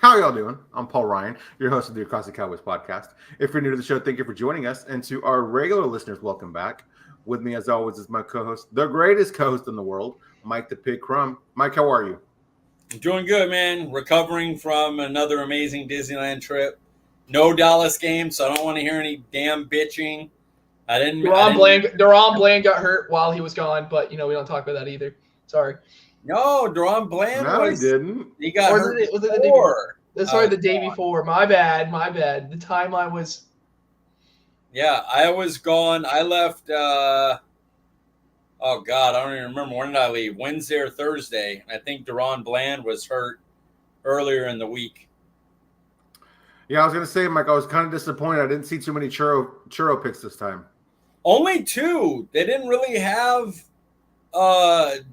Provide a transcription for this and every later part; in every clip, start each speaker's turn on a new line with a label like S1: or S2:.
S1: How y'all doing? I'm Paul Ryan, your host of the Across the Cowboys podcast. If you're new to the show, thank you for joining us. And to our regular listeners, welcome back. With me, as always, is my co-host, the greatest co-host in the world, Mike the Pig Crumb. Mike, how are you?
S2: I'm doing good, man. Recovering from another amazing Disneyland trip. No Dallas game, so I don't want to hear any damn bitching.
S3: Deron Bland got hurt while he was gone, but we don't talk about that either. Sorry.
S2: No, Deron Bland
S1: No, he didn't.
S2: He got
S3: Or
S2: hurt
S3: was it the day
S2: before.
S3: before? Sorry, the day before. My bad. The timeline was.
S2: Yeah, I was gone. I left. Oh God, I don't even remember when did I leave. Wednesday or Thursday. I think Deron Bland was hurt earlier in the week.
S1: Yeah, I was going to say, Mike, I was kind of disappointed. I didn't see too many churro picks this time.
S2: Only two. They didn't really have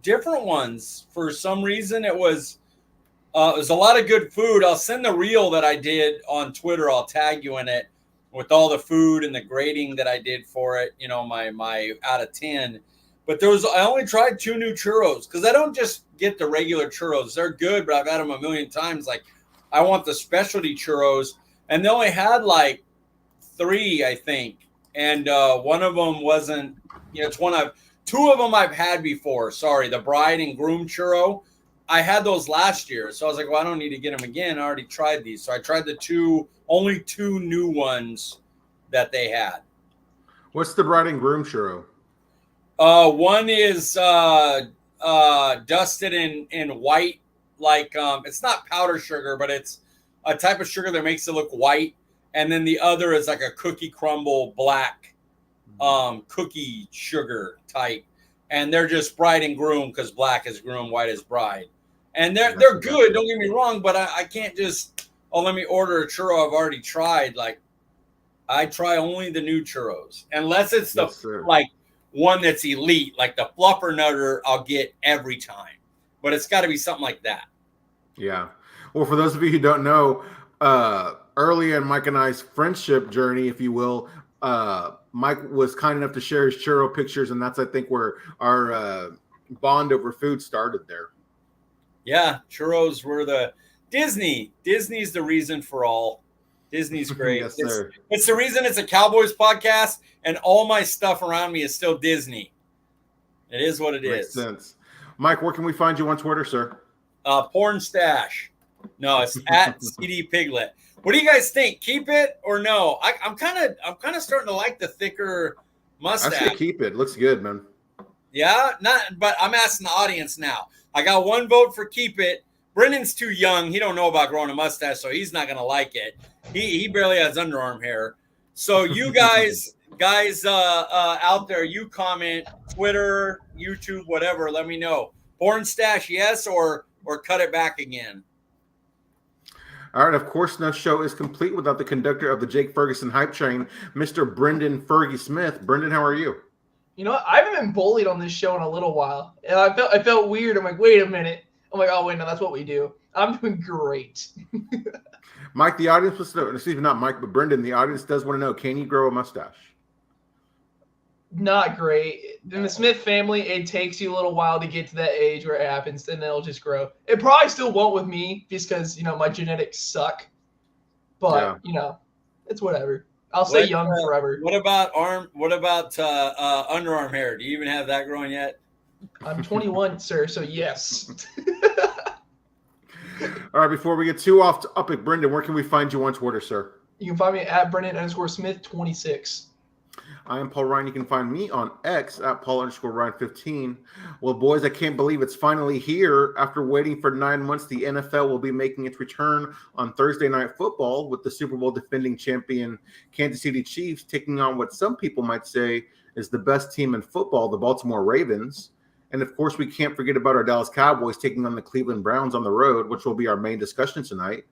S2: different ones. For some reason, it was a lot of good food. I'll send the reel that I did on Twitter. I'll tag you in it with all the food and the grading that I did for it. My out of 10. But I only tried two new churros because I don't just get the regular churros. They're good, but I've had them a million times. Like, I want the specialty churros. And they only had like 3, I think. And one of them wasn't, it's two of them I've had before. Sorry, the bride and groom churro. I had those last year. So I was like, well, I don't need to get them again. I already tried these. So I tried only 2 new ones that they had.
S1: What's the bride and groom churro?
S2: One is dusted in white, like it's not powder sugar, but it's a type of sugar that makes it look white. And then the other is like a cookie crumble black cookie sugar type. And they're just bride and groom because black is groom, white is bride. And they're good, don't get me wrong, but I can't just, let me order a churro I've already tried. Like, I try only the new churros. Unless it's like one that's elite, like the fluffer nutter I'll get every time. But it's got to be something like that.
S1: Yeah. Well, for those of you who don't know, early in Mike and I's friendship journey, if you will, Mike was kind enough to share his churro pictures, and that's, I think, where our bond over food started there.
S2: Yeah, churros were the Disney. Disney's the reason for all. Disney's great.
S1: Yes, sir.
S2: It's the reason it's a Cowboys podcast, and all my stuff around me is still Disney. It is what it
S1: Makes
S2: is.
S1: sense. Mike, where can we find you on Twitter, sir?
S2: Porn stash. No, it's at CD Piglet. What do you guys think? Keep it or no? I'm kind of starting to like the thicker mustache.
S1: I say keep it. Looks good, man.
S2: Yeah, but I'm asking the audience now. I got 1 vote for keep it. Brendan's too young. He don't know about growing a mustache, so he's not gonna like it. He barely has underarm hair. So you guys out there, you comment, Twitter, YouTube, whatever. Let me know. Porn stash, yes, or cut it back again.
S1: All right, of course, no show is complete without the conductor of the Jake Ferguson hype train, Mr. Brendan Fergie Smith. Brendan, how are you?
S3: You know what? I haven't been bullied on this show in a little while, and I felt weird. I'm like, wait a minute. I'm like, oh wait, no, that's what we do. I'm doing great.
S1: Mike, the audience was excuse me, not Mike, but Brendan. The audience does want to know: can you grow a mustache?
S3: Not great. In the Smith family, it takes you a little while to get to that age where it happens, and then it'll just grow. It probably still won't with me, just because my genetics suck. But it's whatever. I'll stay young forever.
S2: What about underarm hair? Do you even have that growing yet?
S3: I'm 21, sir, so yes.
S1: All right, before we get too off topic, Brendan, where can we find you on Twitter, sir?
S3: You can find me at Brendan_Smith26.
S1: I am Paul Ryan. You can find me on X at Paul_Ryan15. Well, boys, I can't believe it's finally here. After waiting for 9 months, the NFL will be making its return on Thursday Night Football with the Super Bowl defending champion Kansas City Chiefs taking on what some people might say is the best team in football, the Baltimore Ravens. And, of course, we can't forget about our Dallas Cowboys taking on the Cleveland Browns on the road, which will be our main discussion tonight.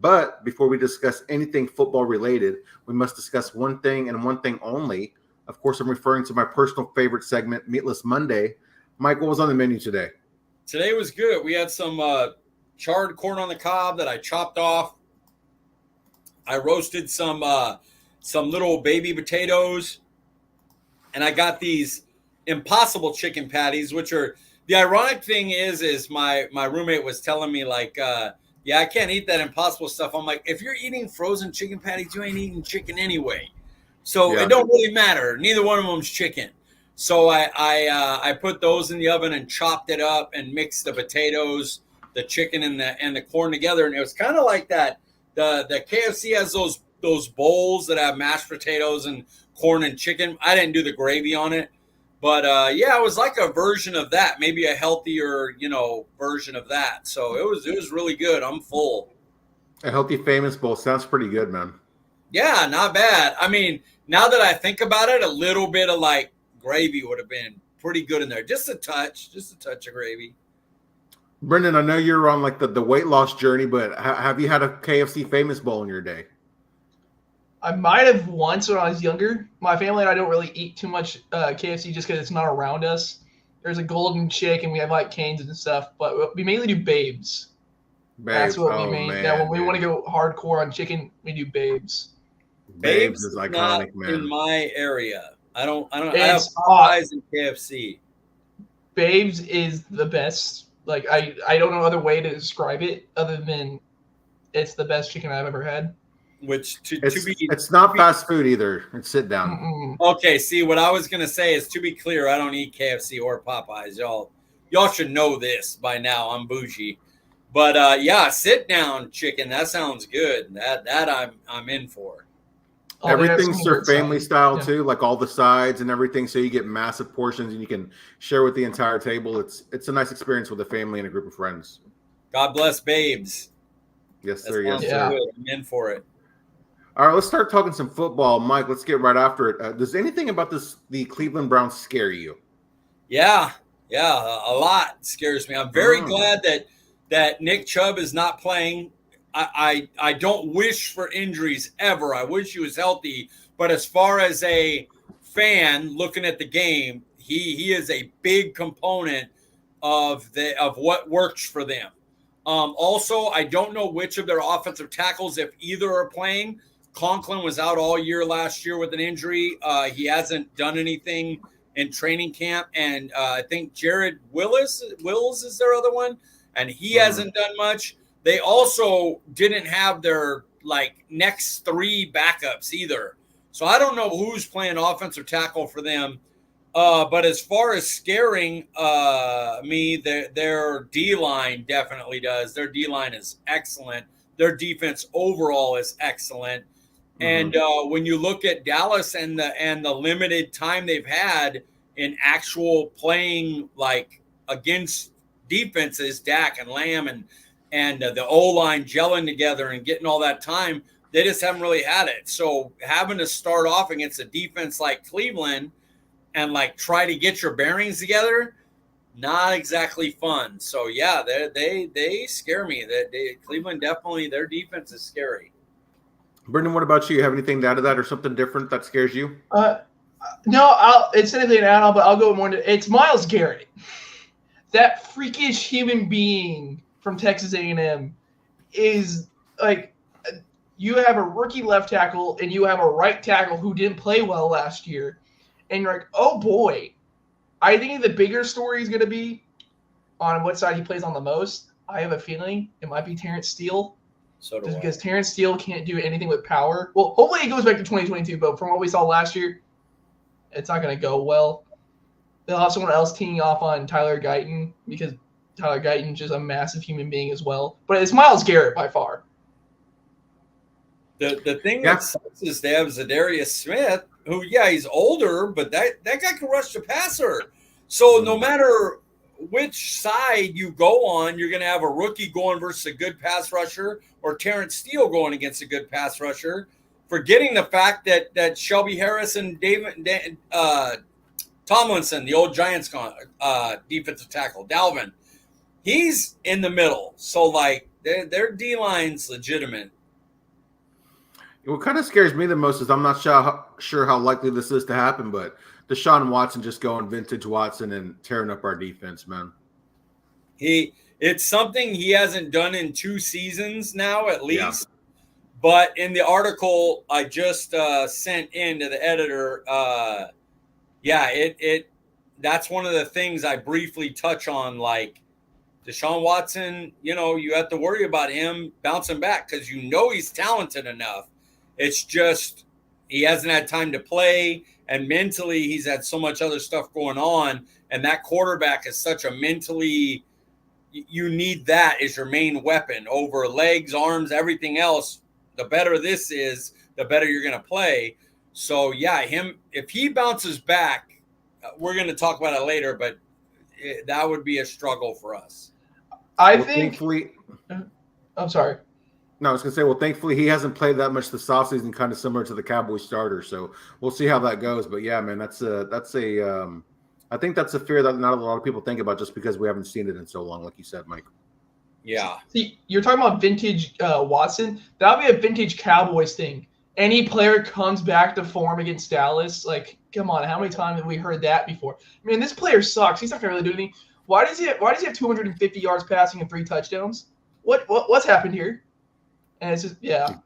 S1: But before we discuss anything football related, we must discuss one thing and one thing only. Of course, I'm referring to my personal favorite segment, Meatless Monday. Mike, what was on the menu today?
S2: Today was good. We had some charred corn on the cob that I chopped off. I roasted some little baby potatoes. And I got these Impossible chicken patties, which are, the ironic thing is my roommate was telling me, like, Yeah, I can't eat that Impossible stuff. I'm like, if you're eating frozen chicken patties, you ain't eating chicken anyway. So
S1: Yeah.
S2: it don't really matter. Neither one of them's chicken. So I put those in the oven and chopped it up and mixed the potatoes, the chicken, and the corn together. And it was kind of like that. The KFC has those bowls that have mashed potatoes and corn and chicken. I didn't do the gravy on it. But yeah, it was like a version of that, maybe a healthier, version of that. So it was really good. I'm full.
S1: A healthy famous bowl sounds pretty good, man.
S2: Yeah, not bad. I mean, now that I think about it, a little bit of like gravy would have been pretty good in there. Just a touch of gravy.
S1: Brendan, I know you're on like the weight loss journey, but have you had a KFC famous bowl in your day?
S3: I might have once when I was younger. My family and I don't really eat too much KFC just because it's not around us. There's a Golden Chick and we have like Canes and stuff, but we mainly do Babes. That's what we mainly.
S1: Man,
S3: yeah, when we want to go hardcore on chicken, we do Babes.
S2: Babes
S1: is
S2: not
S1: iconic, man.
S2: in my area. I have
S3: It's
S2: Popeyes and KFC.
S3: Babes is the best. Like I don't know other way to describe it other than it's the best chicken I've ever had.
S2: Which
S1: it's not fast food either. It's sit down.
S2: Okay, see what I was gonna say is, to be clear, I don't eat KFC or Popeyes. Y'all should know this by now. I'm bougie, but yeah, sit down chicken. That sounds good. That I'm in for.
S1: Everything's their family style too, like all the sides and everything. So you get massive portions and you can share with the entire table. It's a nice experience with a family and a group of friends.
S2: God bless Babes.
S1: Yes, sir.
S2: Yes, sir. I'm in for it.
S1: All right, let's start talking some football. Mike, let's get right after it. Does anything about the Cleveland Browns scare you?
S2: Yeah, a lot scares me. I'm very glad that Nick Chubb is not playing. I don't wish for injuries ever. I wish he was healthy. But as far as a fan looking at the game, he is a big component of what works for them. Also, I don't know which of their offensive tackles, if either are playing. Conklin was out all year last year with an injury. He hasn't done anything in training camp. And I think Jared Wills is their other one. And he hasn't done much. They also didn't have their next three backups either. So I don't know who's playing offensive tackle for them. But as far as scaring me, their D-line definitely does. Their D-line is excellent. Their defense overall is excellent. And when you look at Dallas and the limited time they've had in actual playing against defenses, Dak and Lamb and the O-line gelling together and getting all that time, they just haven't really had it. So having to start off against a defense like Cleveland and try to get your bearings together, not exactly fun. So yeah, they scare me. Cleveland definitely, their defense is scary.
S1: Brendan, what about you? You have anything to add to that or something different that scares you?
S3: No, it's anything to add on, but I'll go more into it's Myles Garrett. That freakish human being from Texas A&M is you have a rookie left tackle and you have a right tackle who didn't play well last year. And you're like, oh boy. I think the bigger story is going to be on what side he plays on the most. I have a feeling it might be Terrence Steele. Just because Terrence Steele can't do anything with power. Well, hopefully he goes back to 2022, but from what we saw last year, it's not going to go well. They'll have someone else teeing off on Tyler Guyton because Tyler Guyton's just a massive human being as well. But it's Myles Garrett by far.
S2: The thing that sucks is they have Zadarius Smith, who, he's older, but that guy can rush the passer. So no matter which side you go on, you're going to have a rookie going versus a good pass rusher or Terrence Steele going against a good pass rusher, forgetting the fact that Shelby Harris and Tomlinson, the old Giants defensive tackle, Dalvin, he's in the middle. So, their D-line's legitimate.
S1: What kind of scares me the most is I'm not sure how likely this is to happen, but Deshaun Watson just going vintage Watson and tearing up our defense, man.
S2: It's something he hasn't done in 2 seasons now, at least. Yeah. But in the article I just sent in to the editor, that's one of the things I briefly touch on. Deshaun Watson, you have to worry about him bouncing back because he's talented enough. It's just he hasn't had time to play, and mentally he's had so much other stuff going on, and that quarterback is such a mentally – you need that as your main weapon over legs, arms, everything else. The better this is, the better you're going to play. So, yeah, if he bounces back, we're going to talk about it later, but that would be a struggle for us.
S1: Thankfully,
S3: I'm sorry.
S1: No, I was going to say, thankfully he hasn't played that much this offseason, kind of similar to the Cowboys starter. So we'll see how that goes. But yeah, man, I think that's a fear that not a lot of people think about just because we haven't seen it in so long, like you said, Mike.
S2: Yeah.
S3: See, you're talking about vintage Watson. That would be a vintage Cowboys thing. Any player comes back to form against Dallas. Like, come on, how many times have we heard that before? I mean, this player sucks. He's not going to really do anything. Why does he have 250 yards passing and 3 touchdowns? What's happened here? And it's just, yeah.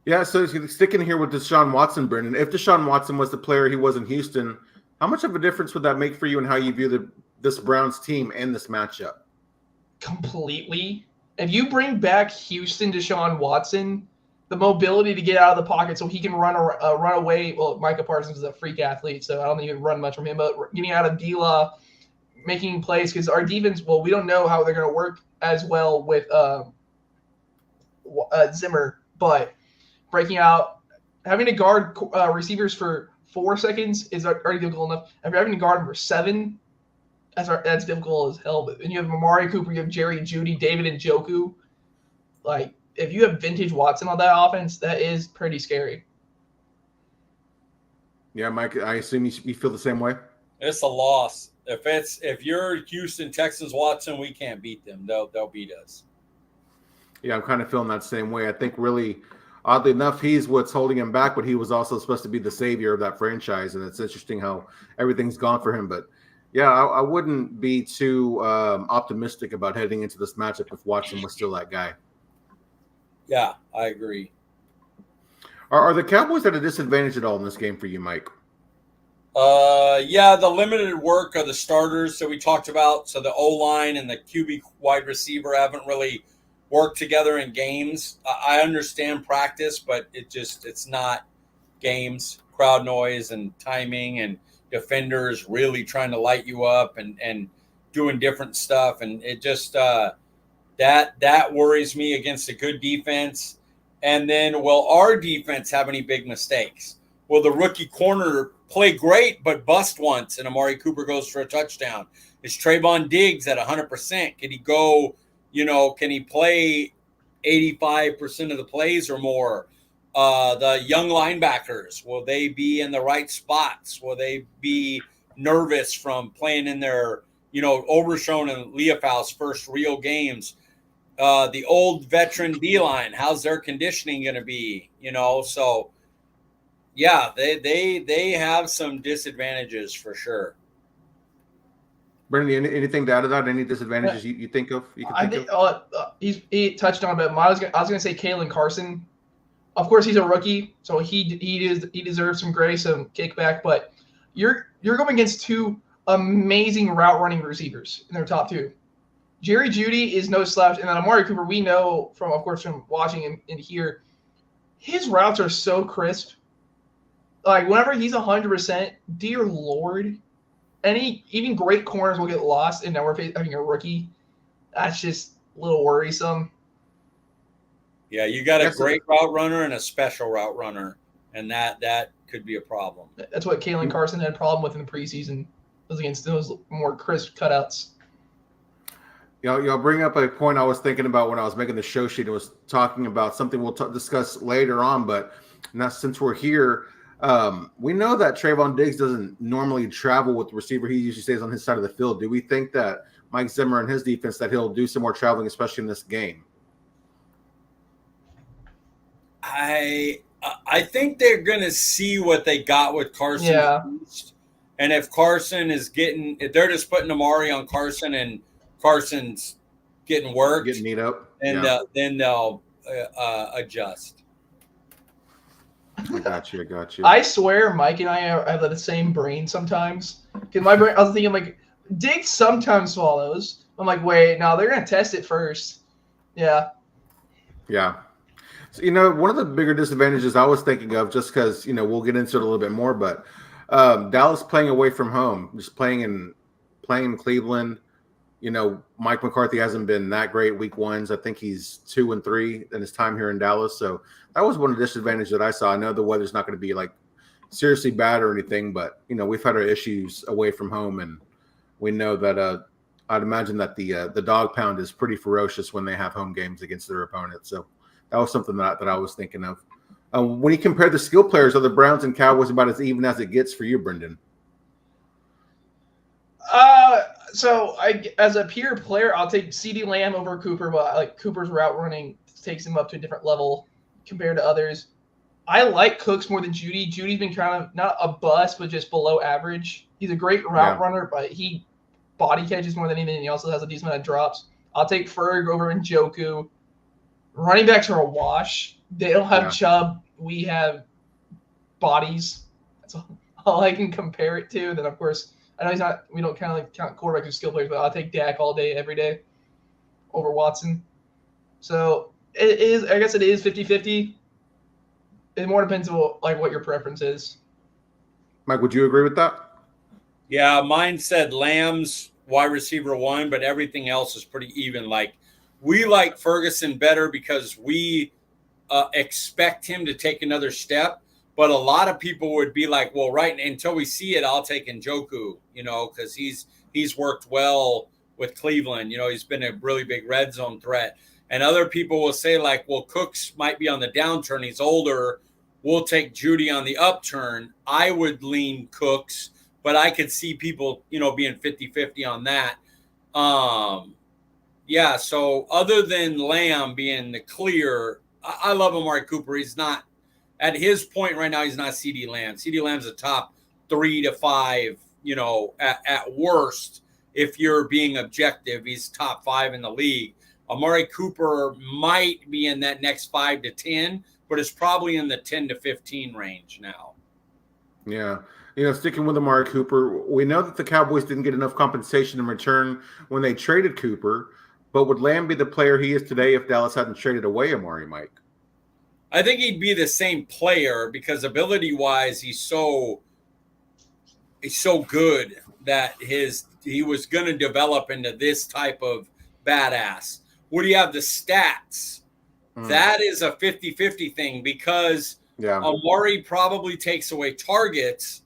S1: Yeah, so sticking here with Deshaun Watson, Brendan, if Deshaun Watson was the player he was in Houston, how much of a difference would that make for you and how you view this Browns team and this matchup?
S3: Completely. If you bring back Houston Deshaun Watson, the mobility to get out of the pocket so he can run away. Well, Micah Parsons is a freak athlete, so I don't think you can run much from him. But getting out of D-Law, making plays, because our defense, we don't know how they're going to work as well with Zimmer. But breaking out, having to guard receivers for 4 seconds is already difficult enough. If you're having to guard them for 7, that's difficult as hell. And you have Amari Cooper, you have Jerry Jeudy, David Njoku. Like, if you have vintage Watson on that offense, that is pretty scary.
S1: Yeah, Mike, I assume you feel the same way?
S2: It's a loss. If you're Houston Texans Watson, we can't beat them. They'll beat us.
S1: Yeah, I'm kind of feeling that same way. I think really, oddly enough, he's what's holding him back, but he was also supposed to be the savior of that franchise, and it's interesting how everything's gone for him. But yeah, I wouldn't be too optimistic about heading into this matchup if Watson was still that guy.
S2: Yeah, I agree.
S1: Are the Cowboys at a disadvantage at all in this game for you, Mike?
S2: Yeah, the limited work of the starters that we talked about. So the O-line and the QB wide receiver haven't really worked together in games. I understand practice, but it's not games. Crowd noise and timing and defenders really trying to light you up and doing different stuff. And it just that worries me against a good defense. And then, will our defense have any big mistakes? Will the rookie corner play great but bust once and Amari Cooper goes for a touchdown? Is Trayvon Diggs at 100%? Can he go, can he play 85% of the plays or more? The young linebackers, will they be in the right spots? Will they be nervous from playing in their, Overshown and Leofau's first real games? The old veteran D-line, how's their conditioning going to be? So yeah, they have some disadvantages for sure.
S1: Brendan, anything to add to that? Any disadvantages you think of?
S3: He touched on it. I was going to say Kalen Carson. Of course, he's a rookie, so he deserves some grace, some kickback. But you're going against 2 amazing route running receivers in their top 2. Jerry Jeudy is no slouch, and then Amari Cooper, we know from watching and here, his routes are so crisp. Like, whenever he's 100%, dear Lord, even great corners will get lost, and now we're having a rookie. That's just a little worrisome.
S2: Yeah, you got a great route runner and a special route runner, and that could be a problem.
S3: That's what Kalen Carson had a problem with in the preseason, was against those more crisp cutouts.
S1: Y'all bring up a point I was thinking about when I was making the show sheet. It was talking about something we'll discuss later on, but now since we're here, we know that Trayvon Diggs doesn't normally travel with the receiver. He usually stays on his side of the field. Do we think that Mike Zimmer and his defense, that he'll do some more traveling, especially in this game?
S2: I think they're going to see what they got with Carson.
S3: Yeah.
S2: And if Carson is if they're just putting Amari on Carson and Carson's getting worked,
S1: getting beat up,
S2: and then they'll adjust.
S1: I got you.
S3: I swear, Mike and I have the same brain sometimes. Because my brain, I was thinking, like, Diggs sometimes swallows. I'm like, wait, no, they're gonna test it first. Yeah.
S1: Yeah. So, one of the bigger disadvantages I was thinking of, just because, we'll get into it a little bit more, but Dallas playing away from home, just playing in Cleveland. Mike McCarthy hasn't been that great week ones. I think he's 2-3 in his time here in Dallas. So that was one of the disadvantages that I saw. I know the weather's not going to be like seriously bad or anything, but we've had our issues away from home, and we know that I'd imagine that the dog pound is pretty ferocious when they have home games against their opponents. So that was something that I was thinking of. When you compare the skill players, are the Browns and Cowboys about as even as it gets for you, Brendan?
S3: So as a pure player, I'll take CeeDee Lamb over Cooper, but like Cooper's route running takes him up to a different level compared to others. I like Cooks more than Judy. Judy's been kind of not a bust, but just below average. He's a great route runner, but he body catches more than anything. He also has a decent amount of drops. I'll take Ferg over Njoku. Running backs are a wash. They don't have Chubb. We have bodies. That's all I can compare it to. Then, of course, I know he's not. We don't count quarterbacks as skill players, but I'll take Dak all day, every day over Watson. So it is. I guess it is 50-50. It more depends on what your preference is.
S1: Mike, would you agree with that?
S2: Yeah, mine said Lamb's wide receiver 1, but everything else is pretty even. Like, we like Ferguson better because we expect him to take another step. But a lot of people would be like, well, right until we see it, I'll take Njoku, because he's worked well with Cleveland. He's been a really big red zone threat. And other people will say, like, well, Cooks might be on the downturn. He's older. We'll take Judy on the upturn. I would lean Cooks, but I could see people, being 50-50 on that. Yeah, so other than Lamb being the clear, I love Amari Cooper. He's not, at his point right now, he's not CeeDee Lamb. CeeDee Lamb's a top 3 to 5, at worst. If you're being objective, he's top 5 in the league. Amari Cooper might be in that next 5 to 10, but it's probably in the 10 to 15 range now.
S1: Yeah. Sticking with Amari Cooper, we know that the Cowboys didn't get enough compensation in return when they traded Cooper, but would Lamb be the player he is today if Dallas hadn't traded away Amari, Mike?
S2: I think he'd be the same player because ability-wise, he's so good that he was going to develop into this type of badass. Would he have the stats? That is a 50-50 thing because Amari probably takes away targets,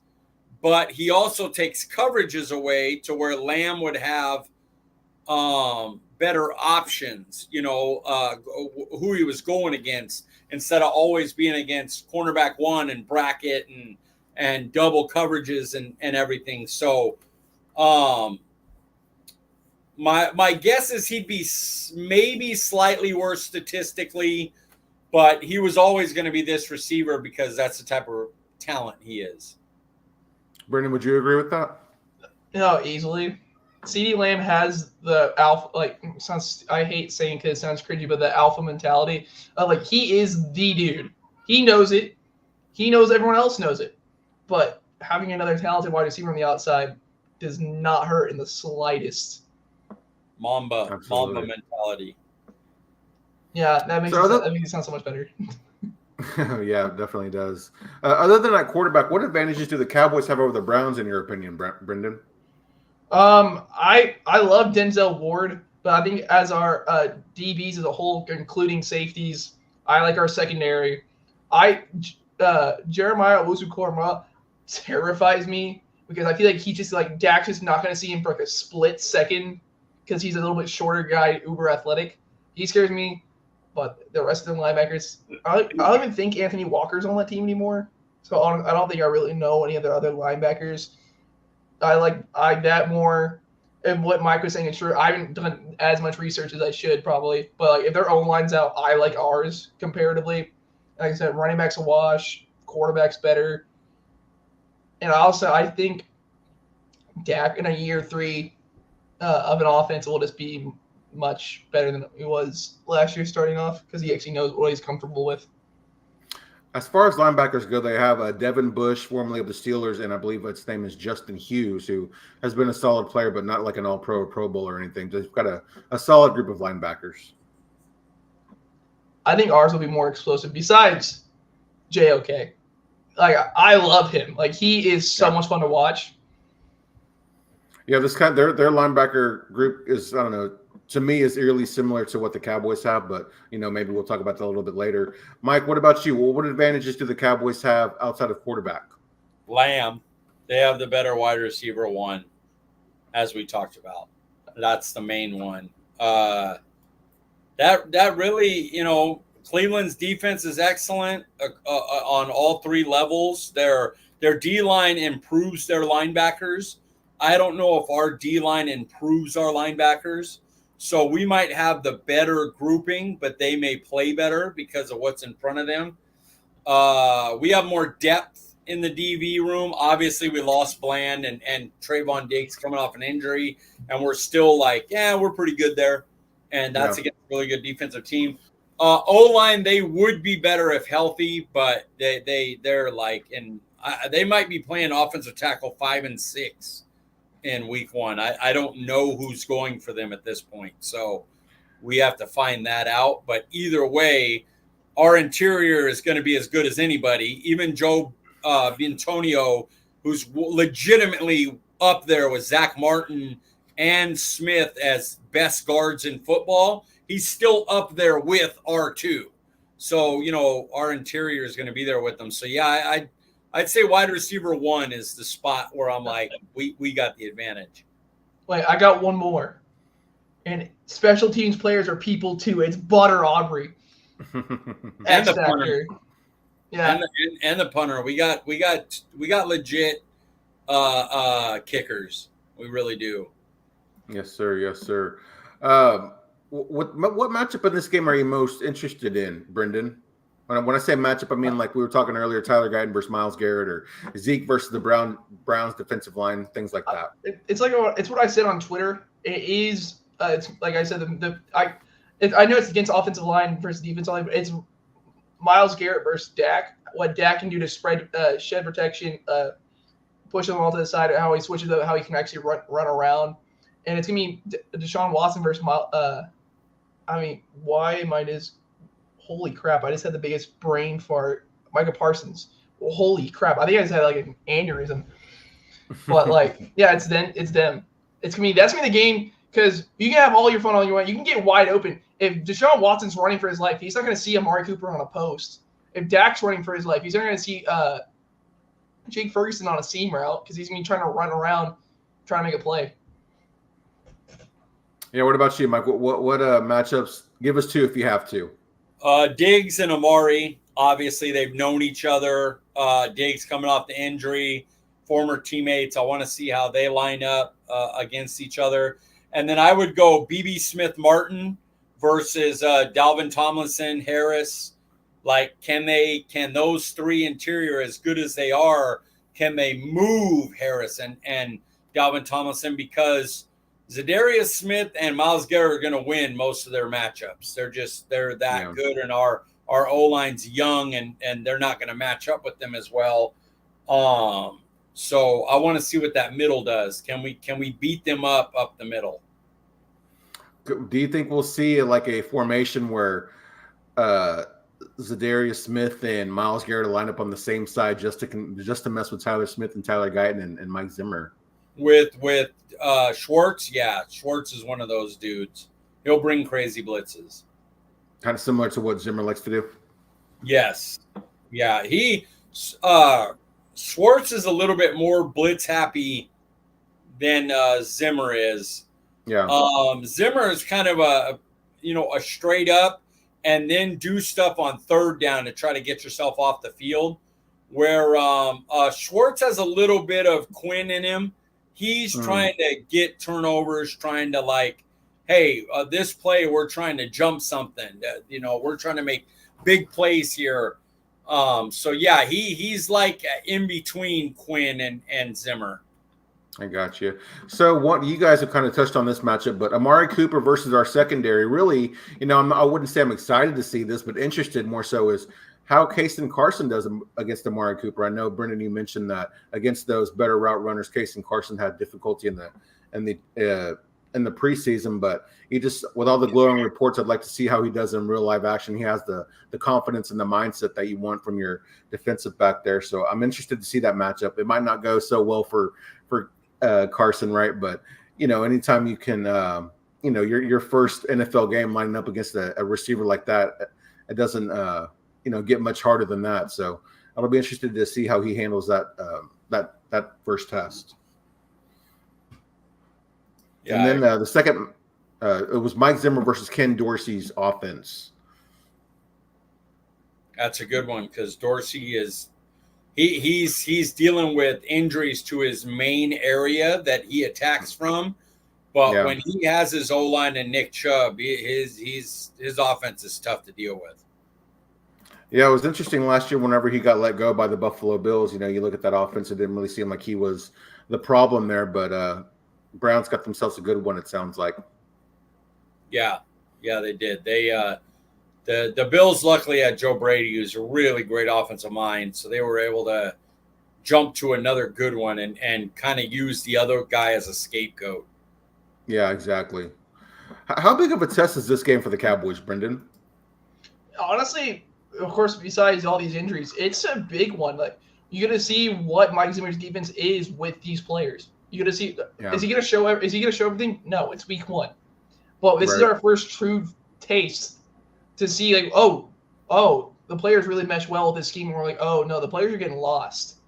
S2: but he also takes coverages away to where Lamb would have better options, who he was going against instead of always being against cornerback 1 and bracket and double coverages and everything. So my guess is he'd be maybe slightly worse statistically, but he was always going to be this receiver because that's the type of talent he is.
S1: Brendan, would you agree with that?
S3: No, easily. CeeDee Lamb has the alpha, sounds, I hate saying because it sounds cringy, but the alpha mentality. He is the dude. He knows it. He knows everyone else knows it. But having another talented wide receiver on the outside does not hurt in the slightest.
S2: Mamba mentality.
S3: Yeah, that makes it sound so much better.
S1: Yeah, it definitely does. Other than that quarterback, what advantages do the Cowboys have over the Browns, in your opinion, Brendan?
S3: I love Denzel Ward, but I think as our DBs as a whole, including safeties, I like our secondary. Jeremiah Owusu-Koramoah terrifies me because I feel like Dak's just not going to see him for a split second because he's a little bit shorter guy, uber athletic. He scares me, but the rest of the linebackers, I don't even think Anthony Walker's on that team anymore. So I don't think I really know any of the other linebackers. I like that more. And what Mike was saying is true. I haven't done as much research as I should probably. But if their own line's out, I like ours comparatively. Like I said, running back's a wash, quarterback's better. And I think Dak in a year 3 of an offense will just be much better than he was last year starting off because he actually knows what he's comfortable with.
S1: As far as linebackers go, they have Devin Bush, formerly of the Steelers, and I believe his name is Justin Hughes, who has been a solid player, but not like an All-Pro or Pro Bowl or anything. They've got a solid group of linebackers.
S3: I think ours will be more explosive. Besides JOK, like I love him. Like he is so much fun to watch.
S1: Yeah, this kind of, their linebacker group is, I don't know, to me is eerily similar to what the Cowboys have, but maybe we'll talk about that a little bit later. Mike, what about you? Well, what advantages do the Cowboys have outside of quarterback?
S2: Lamb, they have the better wide receiver one, as we talked about. That's the main one. That really, Cleveland's defense is excellent on all three levels. Their D-line improves their linebackers. I don't know if our D-line improves our linebackers. So we might have the better grouping, but they may play better because of what's in front of them. We have more depth in the DV room. Obviously, we lost Bland and Trayvon Diggs coming off an injury, and we're still like, yeah, we're pretty good there. And that's against a really good defensive team. O-line, they would be better if healthy, but they're like, they might be playing offensive tackle 5 and 6 in week 1. I don't know who's going for them at this point. So we have to find that out. But either way, our interior is going to be as good as anybody. Even Joe Antonio, who's legitimately up there with Zach Martin and Smith as best guards in football, he's still up there with R2. So, our interior is going to be there with them. So, yeah, I'd say wide receiver 1 is the spot where I'm like, we got the advantage.
S3: Wait, I got one more. And special teams players are people too. It's Butter Aubrey.
S2: And the punter.
S3: Yeah.
S2: And the punter. We got legit kickers. We really do.
S1: Yes, sir. Yes, sir. What matchup in this game are you most interested in, Brendan? When I say matchup, I mean like we were talking earlier, Tyler Guyton versus Myles Garrett, or Zeke versus the Browns defensive line, things like that.
S3: It's what I said on Twitter. It is. It's like I said. I know it's against offensive line versus defensive line, but it's Myles Garrett versus Dak. What Dak can do to shed protection, push them all to the side, how he switches up, how he can actually run around, and it's gonna be Deshaun Watson versus why am I just? Holy crap! I just had the biggest brain fart. Micah Parsons. Well, holy crap! I think I just had like an aneurysm. But it's them. That's gonna be the game because you can have all your fun all you want. You can get wide open. If Deshaun Watson's running for his life, he's not gonna see Amari Cooper on a post. If Dak's running for his life, he's not gonna see Jake Ferguson on a seam route because he's gonna be trying to run around, trying to make a play.
S1: Yeah. What about you, Mike? What matchups? Give us 2 if you have to.
S2: Diggs and Amari, obviously they've known each other. Diggs coming off the injury, former teammates. I want to see how they line up against each other. And then I would go B.B. Smith-Martin versus Dalvin Tomlinson, Harris. Like, can those 3 interior, as good as they are, can they move Harris and Dalvin Tomlinson? Because Zadarius Smith and Myles Garrett are going to win most of their matchups. They're that good, and our O-line's young, and they're not going to match up with them as well. So I want to see what that middle does. Can we beat them up the middle?
S1: Do you think we'll see like a formation where Zadarius Smith and Myles Garrett line up on the same side just to mess with Tyler Smith and Tyler Guyton and Mike Zimmer?
S2: With Schwartz, yeah. Schwartz is one of those dudes. He'll bring crazy blitzes.
S1: Kind of similar to what Zimmer likes to do?
S2: Yes. Yeah. Schwartz is a little bit more blitz happy than Zimmer is.
S1: Yeah.
S2: Zimmer is kind of a straight up and then do stuff on third down to try to get yourself off the field, where Schwartz has a little bit of Quinn in him. He's trying to get turnovers, trying to hey, this play, we're trying to jump something. We're trying to make big plays here. So, yeah, he's like in between Quinn and Zimmer.
S1: I got you. So what you guys have kind of touched on this matchup, but Amari Cooper versus our secondary, really, I wouldn't say I'm excited to see this, but interested more so is how Kason Carson does against Amari Cooper. I know, Brendan, you mentioned that against those better route runners, Kason Carson had difficulty in the preseason, but he just, with all the glowing reports, I'd like to see how he does in real live action. He has the confidence and the mindset that you want from your defensive back there. So I'm interested to see that matchup. It might not go so well for Carson, right? But anytime you can, your first NFL game lining up against a receiver like that, it doesn't, get much harder than that. So I'll be interested to see how he handles that first test. Yeah, and then the second, it was Mike Zimmer versus Ken Dorsey's offense.
S2: That's a good one because Dorsey is he's dealing with injuries to his main area that he attacks from. But when he has his O-line and Nick Chubb, his offense is tough to deal with.
S1: Yeah, it was interesting last year whenever he got let go by the Buffalo Bills. You look at that offense, it didn't really seem like he was the problem there, but Browns got themselves a good one, it sounds like.
S2: Yeah, they did. The Bills luckily had Joe Brady, who's a really great offensive mind, so they were able to jump to another good one and kind of use the other guy as a scapegoat.
S1: Yeah, exactly. How big of a test is this game for the Cowboys, Brendan?
S3: Honestly, of course, besides all these injuries, it's a big one. Like, you're gonna see what Mike Zimmer's defense is with these players. You're gonna see, is he gonna show everything? No, it's week 1. But this is our first true taste to see, like, oh, the players really mesh well with this scheme. And we're like, oh no, the players are getting lost.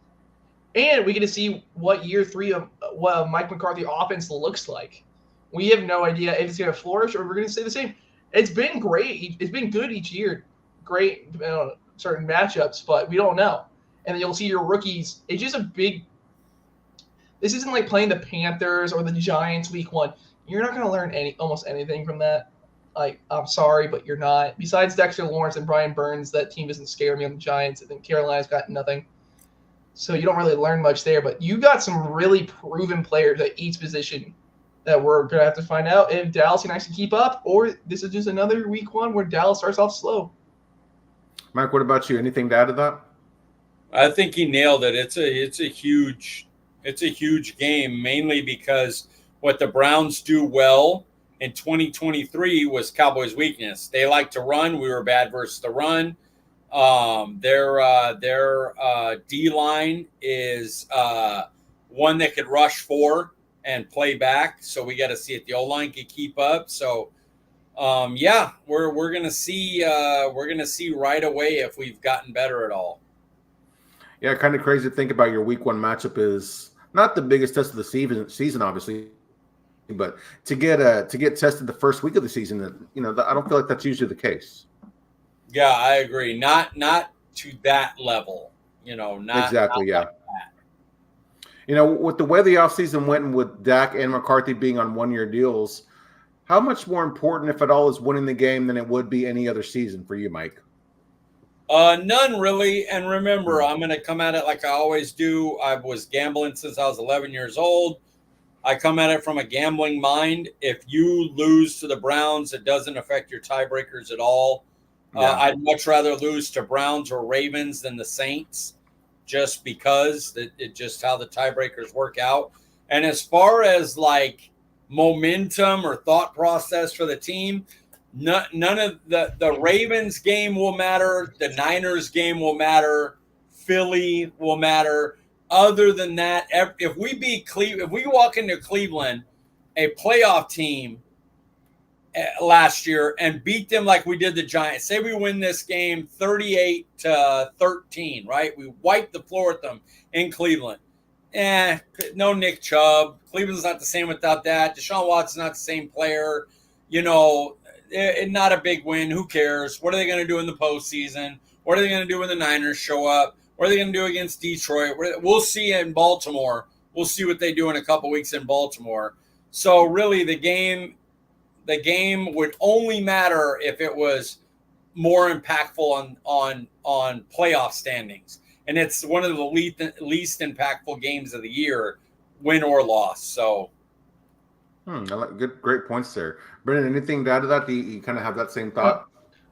S3: And we get to see what year 3 of what Mike McCarthy offense looks like. We have no idea if it's going to flourish or we're going to stay the same. It's been great. It's been good each year. Great certain matchups, but we don't know. And then you'll see your rookies. It's just this isn't like playing the Panthers or the Giants week 1. You're not going to learn almost anything from that. Like, I'm sorry, but you're not. Besides Dexter Lawrence and Brian Burns, that team doesn't scare me on the Giants. I think Carolina's got nothing. So you don't really learn much there. But you got some really proven players at each position that we're going to have to find out if Dallas can actually keep up, or this is just another week 1 where Dallas starts off slow.
S1: Mike, what about you? Anything to add to that?
S2: I think he nailed it. It's a huge game, mainly because what the Browns do well in 2023 was Cowboys' weakness. They like to run. We were bad versus the run. Their D-line is one that could rush 4 and play back. So we got to see if the O-line can keep up. So we're gonna see right away if we've gotten better at all.
S1: Yeah, kind of crazy to think about. Your week 1 matchup is not the biggest test of the season, obviously, but to get tested the first week of the season, I don't feel like that's usually the case.
S2: Yeah, I agree. Not to that level, not
S1: exactly.
S2: Not
S1: yeah. With the way the offseason went and with Dak and McCarthy being on 1-year deals, how much more important, if at all, is winning the game than it would be any other season for you, Mike?
S2: None really. And remember, I'm going to come at it like I always do. I was gambling since I was 11 years old. I come at it from a gambling mind. If you lose to the Browns, it doesn't affect your tiebreakers at all. Yeah. I'd much rather lose to Browns or Ravens than the Saints, just because it just how the tiebreakers work out. And as far as like momentum or thought process for the team, none of the Ravens game will matter. The Niners game will matter. Philly will matter. Other than that, if we beat Cleveland, if we walk into Cleveland, a playoff team last year, and beat them like we did the Giants, say we win this game 38-13, right? We wipe the floor with them in Cleveland. No Nick Chubb. Cleveland's not the same without that. Deshaun Watson's not the same player. Not a big win. Who cares? What are they going to do in the postseason? What are they going to do when the Niners show up? What are they going to do against Detroit? We'll see in Baltimore. We'll see what they do in a couple weeks in Baltimore. So really, the game would only matter if it was more impactful on playoff standings. And it's one of the least impactful games of the year, win or loss. So,
S1: great points there, Brendan. Anything to add to that? Do you kind of have that same thought?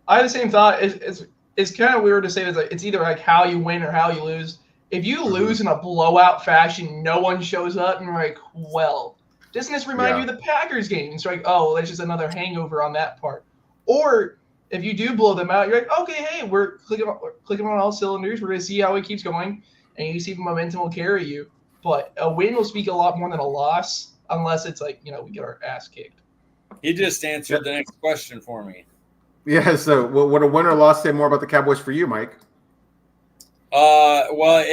S3: I have the same thought. It's it's kind of weird to say that it's either like how you win or how you lose. If you lose in a blowout fashion, no one shows up, and you're like, well, doesn't this remind you of the Packers game? It's like, oh, that's just another hangover on that part. Or if you do blow them out, you're like, okay, hey, we're clicking on all cylinders. We're going to see how it keeps going, and you see the momentum will carry you. But a win will speak a lot more than a loss, unless it's like, we get our ass kicked.
S2: He just answered the next question for me.
S1: Yeah, so would a win or loss say more about the Cowboys for you, Mike?
S2: Well,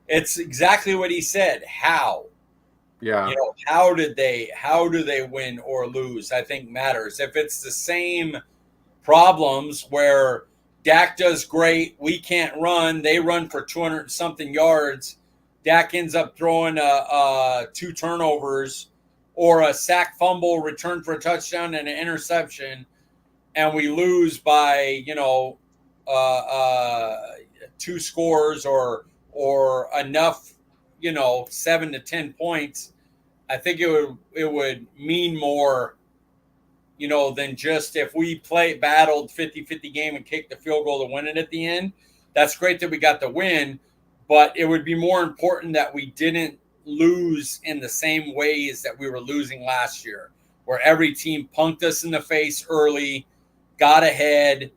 S2: it's exactly what he said. How?
S1: Yeah.
S2: How do they win or lose? I think matters. If it's the same problems where Dak does great, we can't run, they run for 200 something yards, Dak ends up throwing 2 turnovers or a sack fumble, return for a touchdown and an interception, and we lose by 2 scores or enough 7 to 10 points, I think it would mean more than just if we battled 50-50 game and kicked the field goal to win it at the end. That's great that we got the win, but it would be more important that we didn't lose in the same ways that we were losing last year, where every team punked us in the face early, got ahead,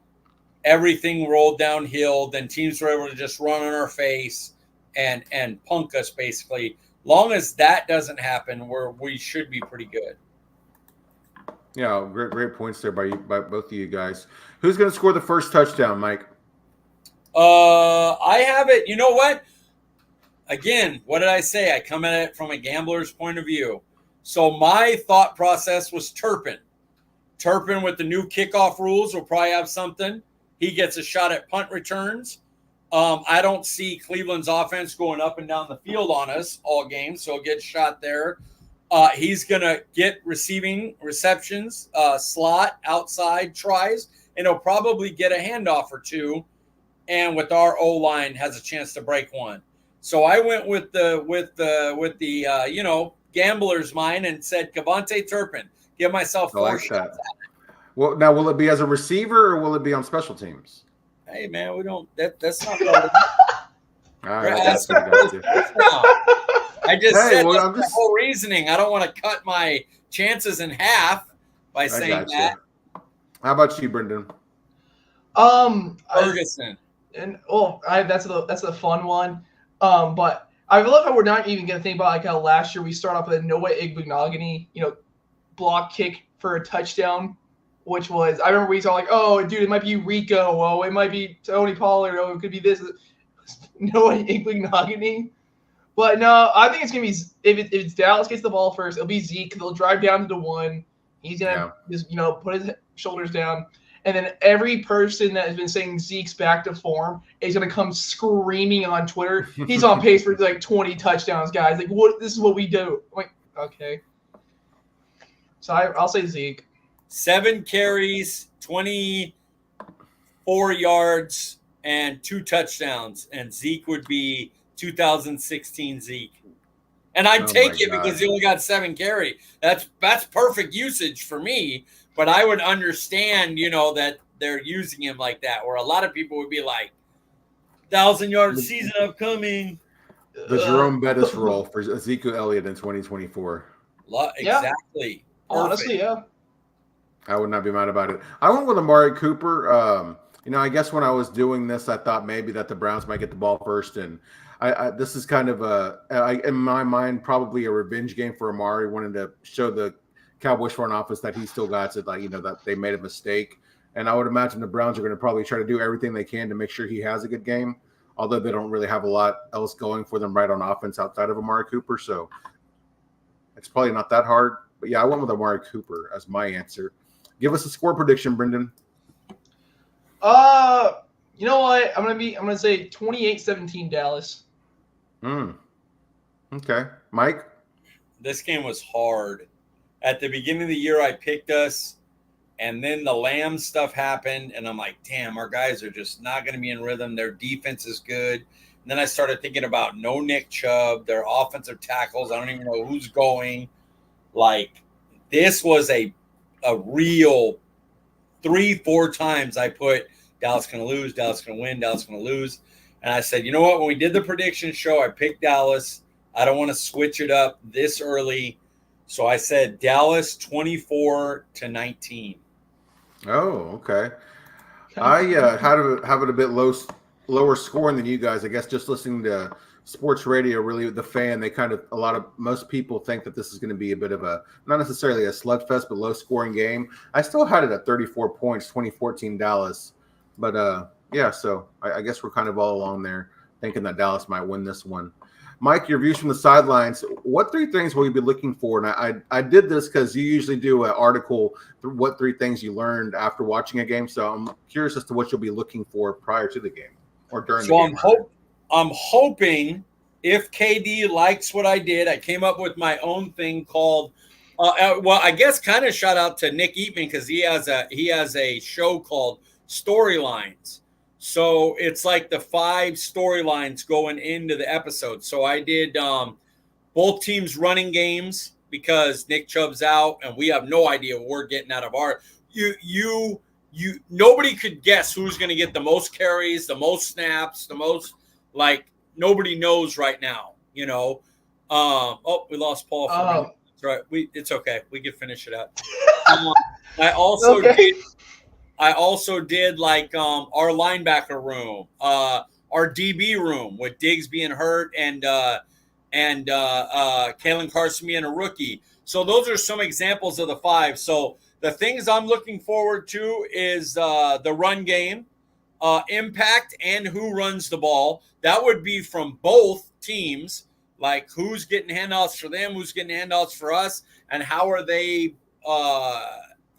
S2: everything rolled downhill, then teams were able to just run on our face and punk us basically. Long as that doesn't happen, we should be pretty good.
S1: Yeah, great points there by both of you guys. Who's going to score the first touchdown, Mike?
S2: I have it. You know what? Again, what did I say? I come at it from a gambler's point of view. So my thought process was Turpin. Turpin with the new kickoff rules will probably have something. He gets a shot at punt returns. I don't see Cleveland's offense going up and down the field on us all game, so he'll get shot there. He's going to get receiving receptions, slot, outside tries, and he'll probably get a handoff or two. And with our O-line, has a chance to break one. So I went with the gambler's mind and said Kevontae Turpin. Give myself 4 shots.
S1: Well, now will it be as a receiver or will it be on special teams?
S2: Hey man, we don't. That's not. All
S1: right,
S2: I just said the whole reasoning. I don't want to cut my chances in half by saying that.
S1: How about you, Brendan?
S2: Ferguson.
S3: That's the fun one. But I love how we're not even going to think about like how last year we start off with a Noah Igbinoghene, block kick for a touchdown, which was, I remember we saw like, oh, dude, it might be Rico. Oh, it might be Tony Pollard. Oh, it could be this. Noah Igbinoghene. But no, I think it's going to be, if it's Dallas gets the ball first, it'll be Zeke. They'll drive down to the 1. He's going to just, put his shoulders down. And then every person that has been saying Zeke's back to form is going to come screaming on Twitter. He's on pace for like 20 touchdowns, guys. Like, this is what we do. I'm like, okay. So I'll say Zeke.
S2: 7 carries, 24 yards, and 2 touchdowns. And Zeke would be 2016 Zeke. And I'd take it because he only got 7 carry. That's perfect usage for me. But I would understand, that they're using him like that, where a lot of people would be like, 1,000-yard season upcoming.
S1: The Jerome Bettis role for Ezekiel Elliott in 2024.
S2: Exactly.
S3: Honestly, yeah.
S1: I would not be mad about it. I went with Amari Cooper. I guess when I was doing this, I thought maybe that the Browns might get the ball first. And this is kind of in my mind, probably a revenge game for Amari, wanting to show the Cowboys front office that he still got it, that they made a mistake. And I would imagine the Browns are going to probably try to do everything they can to make sure he has a good game, although they don't really have a lot else going for them right on offense outside of Amari Cooper. So it's probably not that hard. But yeah, I went with Amari Cooper as my answer. Give us a score prediction, Brendan.
S3: You know what? I'm gonna say 28-17 Dallas.
S1: Okay. Mike?
S2: This game was hard. At the beginning of the year, I picked us, and then the Lamb stuff happened, and I'm like, damn, our guys are just not going to be in rhythm. Their defense is good. And then I started thinking about no Nick Chubb, their offensive tackles. I don't even know who's going. Like, this was a real 3-4 times I put Dallas going to lose, Dallas going to win, Dallas going to lose. And I said, you know what? When we did the prediction show, I picked Dallas. I don't want to switch it up this early. So I said Dallas 24-19.
S1: Oh, okay. I have it a bit lower scoring than you guys. I guess just listening to sports radio, really the fan, most people think that this is going to be a bit of a, not necessarily a slugfest, but low scoring game. I still had it at 34 points, 2014 Dallas. But yeah, so I guess we're kind of all along there thinking that Dallas might win this one. Mike, your views from the sidelines. What 3 things will you be looking for? And I did this because you usually do an article, what 3 things you learned after watching a game. So I'm curious as to what you'll be looking for prior to the game or during the game.
S2: I'm hoping if KD likes what I did, I came up with my own thing called, well, I guess kind of shout out to Nick Eatman because he has a show called Storylines. So it's like the 5 storylines going into the episode. So I did both teams running games because Nick Chubb's out and we have no idea what we're getting out of our. Nobody could guess who's going to get the most carries, the most snaps, the most, like, nobody knows right now. We lost Paul. That's right. It's okay. We can finish it up. I also did like our linebacker room, our DB room with Diggs being hurt and Kalen Carson being a rookie. So those are some examples of the 5. So the things I'm looking forward to is the run game, impact, and who runs the ball. That would be from both teams, like who's getting handoffs for them, who's getting handouts for us, and how are they,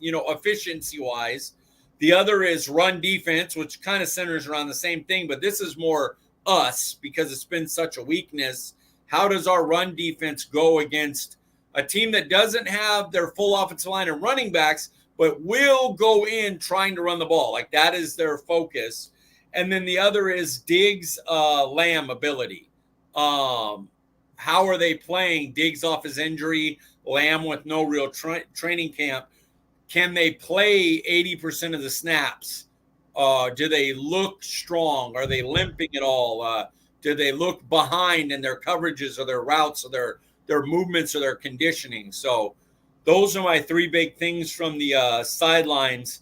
S2: efficiency-wise. The other is run defense, which kind of centers around the same thing, but this is more us because it's been such a weakness. How does our run defense go against a team that doesn't have their full offensive line and running backs, but will go in trying to run the ball? Like, that is their focus. And then the other is Diggs' Lamb ability. How are they playing Diggs off his injury, Lamb with no real training camp? Can they play 80% of the snaps? Do they look strong? Are they limping at all? Do they look behind in their coverages or their routes or their movements or their conditioning? So those are my 3 big things from the sidelines.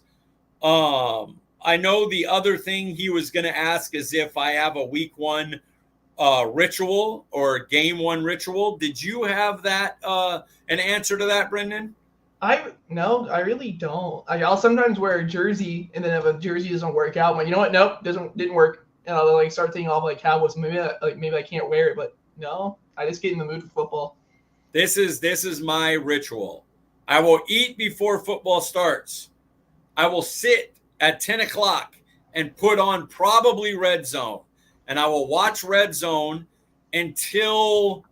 S2: I know the other thing he was going to ask is if I have a week 1 ritual or game 1 ritual. Did you have that an answer to that, Brendan?
S3: No, I really don't. I'll sometimes wear a jersey, and then if a jersey doesn't work out, I'm like, you know what? Nope, didn't work. And I'll like start thinking of like Cowboys. Maybe I can't wear it, but no, I just get in the mood for football.
S2: This is my ritual. I will eat before football starts. I will sit at 10 o'clock and put on probably Red Zone, and I will watch Red Zone until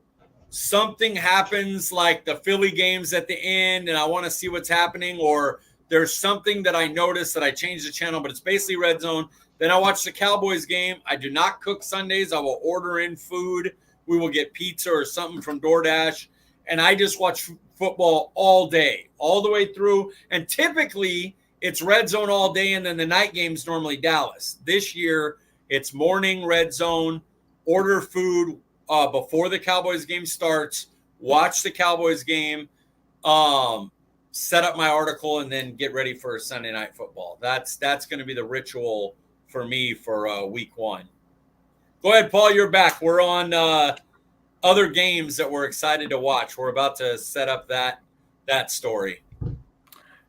S2: something happens, like the Philly games at the end, and I want to see what's happening, or there's something that I notice that I change the channel, but it's basically Red Zone. Then I watch the Cowboys game. I do not cook Sundays. I will order in food. We will get pizza or something from DoorDash, and I just watch football all day, all the way through. And typically it's Red Zone all day, and then the night game's normally Dallas. This year it's morning Red Zone, order food before the Cowboys game starts, watch the Cowboys game, set up my article, and then get ready for Sunday Night Football. That's going to be the ritual for me for week 1. Go ahead, Paul, you're back. We're on other games that we're excited to watch. We're about to set up that story.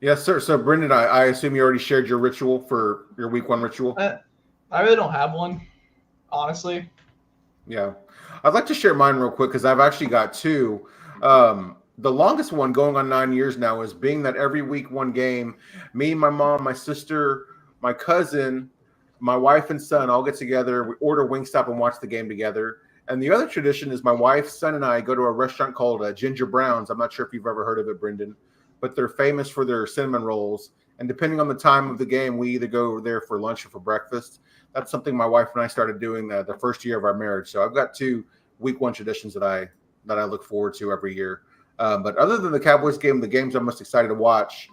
S1: Yes, sir. So, Brendan, I assume you already shared your ritual for your week 1 ritual?
S3: I really don't have one, honestly.
S1: Yeah. I'd like to share mine real quick because I've actually got 2. The longest one, going on 9 years now, is being that every week 1 game, me, my mom, my sister, my cousin, my wife and son all get together. We order Wingstop and watch the game together. And the other tradition is my wife, son, and I go to a restaurant called Ginger Brown's. I'm not sure if you've ever heard of it, Brendan, but they're famous for their cinnamon rolls. And depending on the time of the game, we either go there for lunch or for breakfast. That's something my wife and I started doing the first year of our marriage. So I've got 2 week 1 traditions that I look forward to every year. But other than the Cowboys game, the games I'm most excited to watch,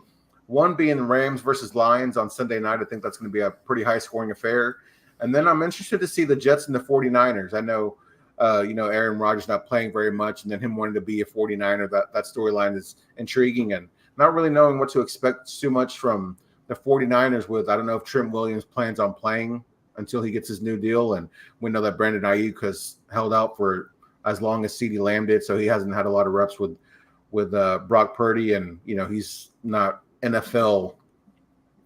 S1: One being Rams versus Lions on Sunday night. I think that's going to be a pretty high-scoring affair. And then I'm interested to see the Jets and the 49ers. I know, Aaron Rodgers not playing very much, and then him wanting to be a 49er, that storyline is intriguing. And not really knowing what to expect too much from the 49ers with, I don't know if Trent Williams plans on playing until he gets his new deal. And we know that Brandon Ayuk has held out for as long as CeeDee Lamb did, so he hasn't had a lot of reps with Brock Purdy, and he's not NFL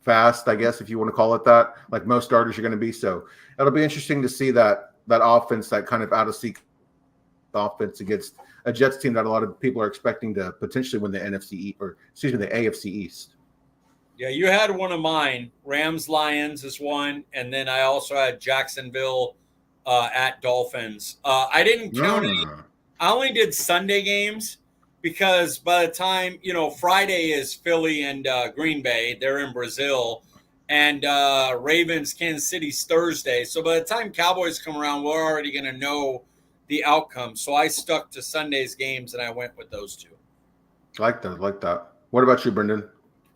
S1: fast, I guess, if you want to call it that, like most starters are going to be. So it'll be interesting to see that offense, that kind of out of sync offense against a Jets team that a lot of people are expecting to potentially win the the AFC East.
S2: Yeah, you had one of mine. Rams Lions is one, and then I also had Jacksonville at Dolphins. I didn't count any. I only did Sunday games because by the time, Friday is Philly and Green Bay. They're in Brazil. And Ravens, Kansas City's Thursday. So by the time Cowboys come around, we're already going to know the outcome. So I stuck to Sunday's games, and I went with those two.
S1: I like that. What about you, Brendan?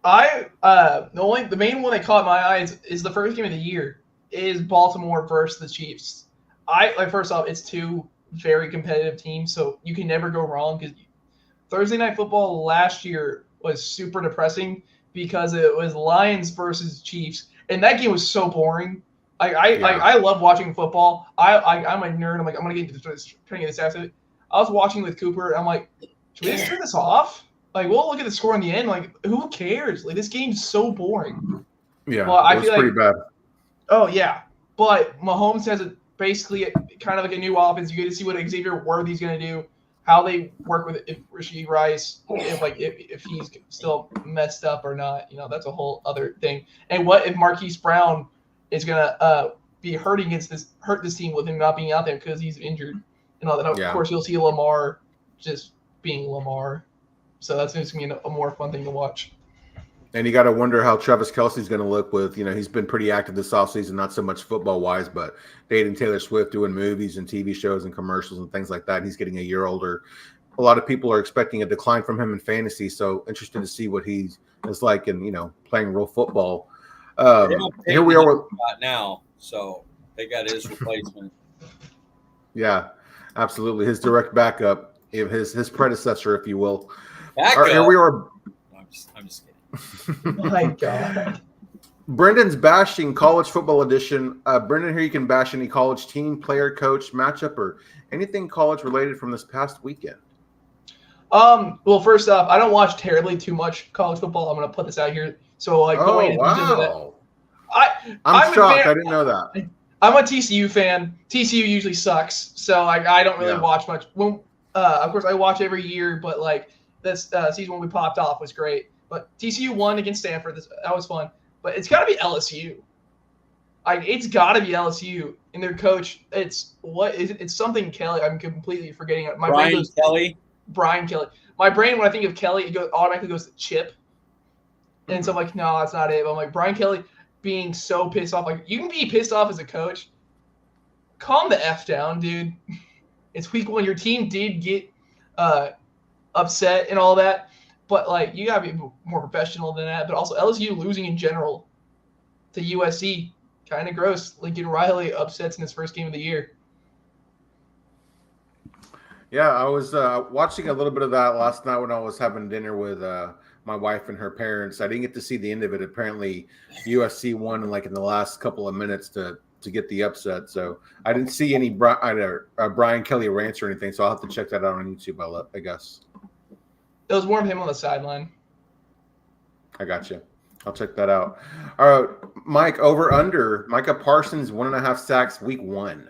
S3: The main one that caught my eye is the first game of the year is Baltimore versus the Chiefs. First off, it's two very competitive teams, so you can never go wrong, because Thursday Night Football last year was super depressing because it was Lions versus Chiefs, and that game was so boring. I love watching football. I'm a nerd. I'm gonna get into this after. I was watching with Cooper, and I'm like, should we just turn this off? Like, we'll look at the score in the end. Like, who cares? Like, this game's so boring.
S1: Yeah, well, I feel pretty bad.
S3: Oh yeah, but Mahomes has basically kind of like a new offense. You get to see what Xavier Worthy's going to do, how they work with Rashee Rice, if he's still messed up or not. That's a whole other thing. And what if Marquise Brown is going to be hurt this team with him not being out there because he's injured and all that. Of course, you'll see Lamar just being Lamar. So that's going to be a more fun thing to watch.
S1: And you got to wonder how Travis Kelce's going to look with, he's been pretty active this offseason, not so much football-wise, but dating Taylor Swift, doing movies and TV shows and commercials and things like that. He's getting a year older. A lot of people are expecting a decline from him in fantasy, so interested to see what he is like in, playing real football. Here we are
S2: now, so they got his replacement.
S1: Yeah, absolutely. His direct backup, his predecessor, if you will.
S2: Here
S1: we are.
S2: I'm just kidding.
S3: My God.
S1: Brendan's bashing college football edition. Brendan, here you can bash any college team, player, coach, matchup, or anything college related from this past weekend.
S3: Well, first off, I don't watch terribly too much college football. I'm going to put this out here. So, going into that, I'm shocked.
S1: I didn't know that.
S3: I'm a TCU fan. TCU usually sucks, so I don't really watch much. Well, of course, I watch every year, but this season when we popped off was great. But TCU won against Stanford. That was fun. But it's got to be LSU. It's got to be LSU. And their coach, it's something Kelly. I'm completely forgetting it. Brian Kelly. My brain, when I think of Kelly, it automatically goes to Chip. And so I'm like, no, that's not it. But I'm like, Brian Kelly being so pissed off. Like, you can be pissed off as a coach. Calm the F down, dude. It's week one. Your team did get upset and all that. But, you got to be more professional than that. But also, LSU losing in general to USC, kind of gross. Lincoln Riley upsets in his first game of the year.
S1: Yeah, I was watching a little bit of that last night when I was having dinner with my wife and her parents. I didn't get to see the end of it. Apparently, USC won in the last couple of minutes to get the upset. So I didn't see any Brian Kelly rants or anything. So I'll have to check that out on YouTube, I guess.
S3: It was more of him on the sideline.
S1: I got you. I'll check that out. All right, Mike, over under. Micah Parsons, 1.5 sacks, week 1.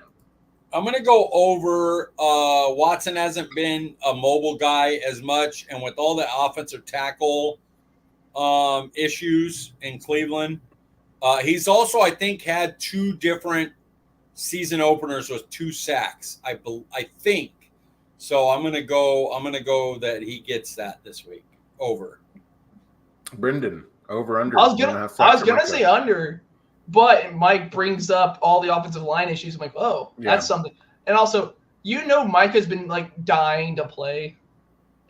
S2: I'm going to go over. Watson hasn't been a mobile guy as much, and with all the offensive tackle issues in Cleveland, he's also, I think, had 2 different season openers with 2 sacks. I think. So I'm gonna go that he gets that this week. Over.
S1: Brendan, over under.
S3: I was gonna say under, but Mike brings up all the offensive line issues. I'm like, that's something. And also, Mike has been dying to play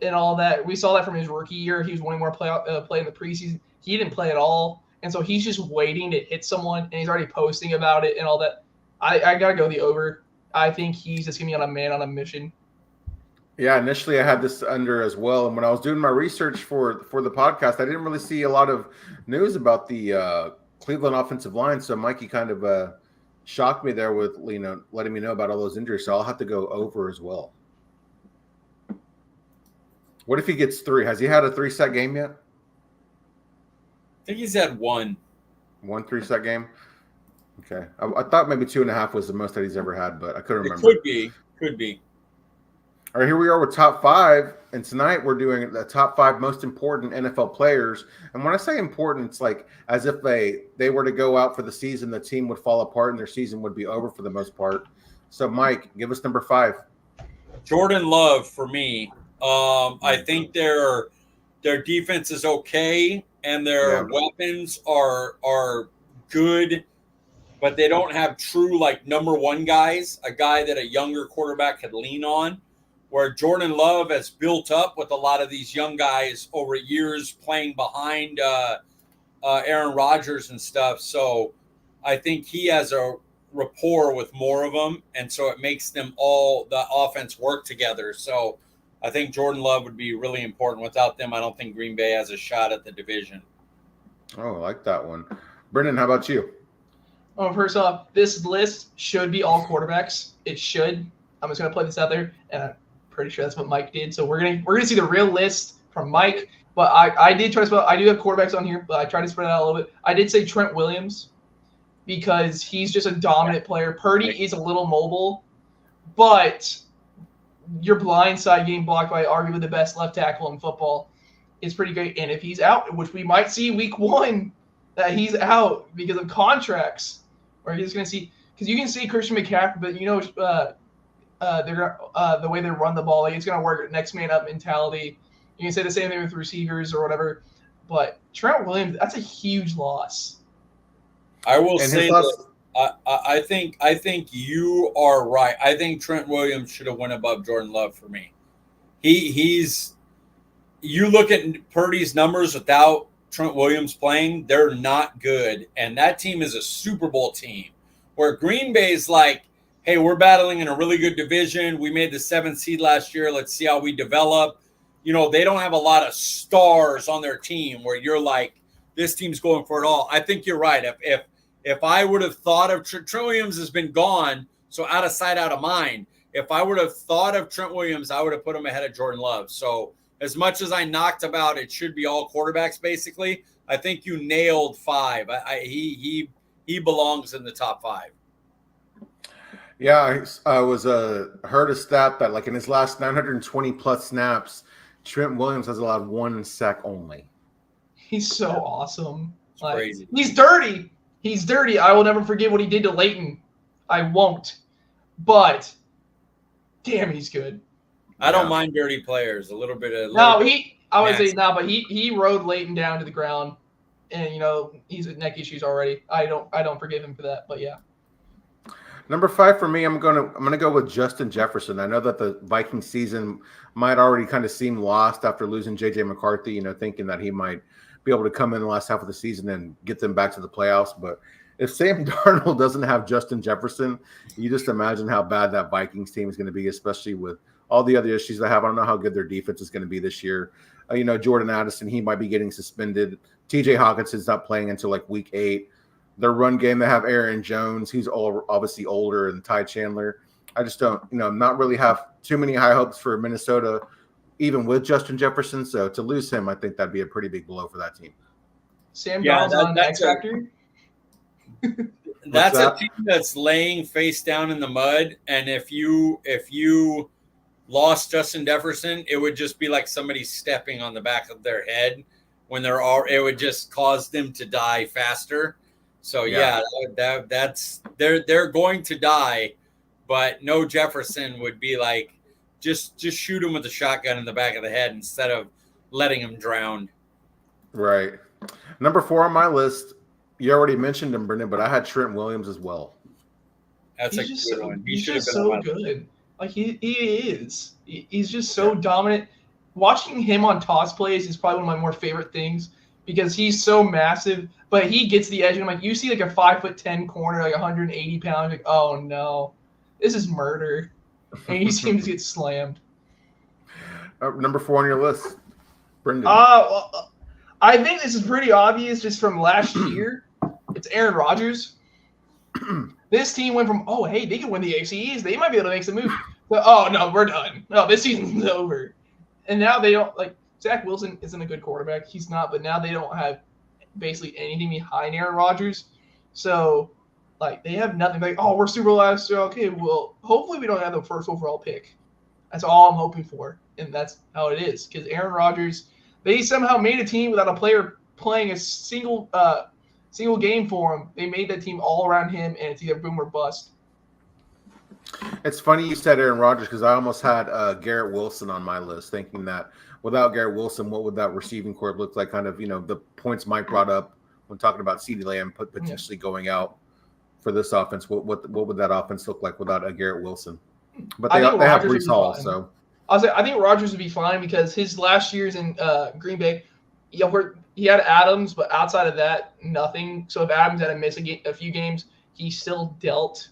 S3: and all that. We saw that from his rookie year. He was wanting more play in the preseason. he didn't play at all. And so he's just waiting to hit someone, and he's already posting about it and all that. I got to go the over. I think he's just going to be on a mission.
S1: Yeah, initially I had this under as well, and when I was doing my research for the podcast, I didn't really see a lot of news about the Cleveland offensive line. So Mikey kind of shocked me there with letting me know about all those injuries. So I'll have to go over as well. What if he gets 3? Has he had a 3-set game yet?
S2: I think he's had 1
S1: 3-set game. Okay, I thought maybe 2.5 was the most that he's ever had, but I couldn't remember.
S2: Could be.
S1: All right, here we are with top 5, and tonight we're doing the top 5 most important NFL players. And when I say important, it's like as if they were to go out for the season, the team would fall apart and their season would be over for the most part. So, Mike, give us number 5.
S2: Jordan Love for me. I think their defense is okay and their weapons are good, but they don't have true number 1 guys, a guy that a younger quarterback could lean on. Where Jordan Love has built up with a lot of these young guys over years playing behind Aaron Rodgers and stuff. So I think he has a rapport with more of them, and so it makes them all the offense work together. So I think Jordan Love would be really important. Without them, I don't think Green Bay has a shot at the division.
S1: Oh, I like that one. Brendan, how about you?
S3: Oh, first off, this list should be all quarterbacks. It should. I'm just gonna play this out there, and I'm pretty sure that's what Mike did. So we're gonna see the real list from Mike. But I did try to spell. I do have quarterbacks on here, but I tried to spread it out a little bit. I did say Trent Williams because he's just a dominant player. Purdy is a little mobile, but your blind side getting blocked by arguably the best left tackle in football is pretty great. And if he's out, which we might see week 1, that he's out because of contracts, or he's going to see – because you can see Christian McCaffrey, but they're the way they run the ball, it's going to work next man up mentality. You can say the same thing with receivers or whatever. But Trent Williams, that's a huge loss.
S2: I will say that I think you are right. I think Trent Williams should have went above Jordan Love for me. He's you look at Purdy's numbers without Trent Williams playing, they're not good. And that team is a Super Bowl team where Green Bay's like, hey, we're battling in a really good division. We made the 7th seed last year. Let's see how we develop. They don't have a lot of stars on their team where you're like, this team's going for it all. I think you're right. If I would have thought of Trent Williams has been gone, so out of sight, out of mind. If I would have thought of Trent Williams, I would have put him ahead of Jordan Love. So as much as I knocked about it should be all quarterbacks, basically, I think you nailed 5. He belongs in the top 5.
S1: Yeah, I was heard a stat that in his last 920 plus snaps, Trent Williams has allowed 1 sack only.
S3: He's so awesome.
S2: Crazy.
S3: He's dirty. He's dirty. I will never forget what he did to Leighton. I won't. But damn, he's good.
S2: I don't mind dirty players. A little bit of
S3: but he rode Leighton down to the ground, and he's with neck issues already. I don't forgive him for that. But yeah.
S1: Number 5 for me, I'm gonna go with Justin Jefferson. I know that the Viking season might already kind of seem lost after losing J.J. McCarthy. Thinking that he might be able to come in the last half of the season and get them back to the playoffs. But if Sam Darnold doesn't have Justin Jefferson, you just imagine how bad that Vikings team is going to be, especially with all the other issues they have. I don't know how good their defense is going to be this year. Jordan Addison, he might be getting suspended. T.J. Hawkinson's not playing until week 8. Their run game, they have Aaron Jones. He's obviously older, and Ty Chandler. I just don't, not really have too many high hopes for Minnesota, even with Justin Jefferson. So to lose him, I think that'd be a pretty big blow for that team.
S3: Sam Darnold's on X Factor.
S2: That's a team that's laying face down in the mud, and if you lost Justin Jefferson, it would just be like somebody stepping on the back of their head when it would just cause them to die faster. So that's they're going to die, but no Jefferson would be like just shoot him with a shotgun in the back of the head instead of letting him drown.
S1: Right. Number 4 on my list, you already mentioned him, Brendan, but I had Trent Williams as well.
S2: That's a good one.
S3: He's just so good. He is. He's just so dominant. Watching him on toss plays is probably one of my more favorite things because he's so massive, but he gets the edge. And I'm like, you see like a 5'10" corner, like 180 pounds, like, oh no, this is murder. And he seems to get slammed.
S1: Number 4 on your list, Brendan.
S3: Well, I think this is pretty obvious just from last year. It's Aaron Rodgers. This team went from, oh, hey, they can win the AFC East. They might be able to make some moves. But, oh, no, we're done. No, this season's over. And now they don't, like, Zach Wilson isn't a good quarterback. He's not, but now they don't have basically anything behind Aaron Rodgers. So, like, they have nothing. Like, oh, we're Super Bowl last year. Okay, well, hopefully we don't have the first overall pick. That's all I'm hoping for. And that's how it is. Because Aaron Rodgers, they somehow made a team without a player playing a single game for him. They made that team all around him, and it's either boom or bust.
S1: It's funny you said Aaron Rodgers because I almost had Garrett Wilson on my list, thinking that without Garrett Wilson, what would that receiving corps look like? Kind of, the points Mike brought up when talking about CeeDee Lamb potentially going out for this offense. What would that offense look like without a Garrett Wilson? But they have Breece Hall, so
S3: I think Rodgers would be fine because his last years in Green Bay, he had Adams, but outside of that, nothing. So if Adams had to miss a few games, he still dealt.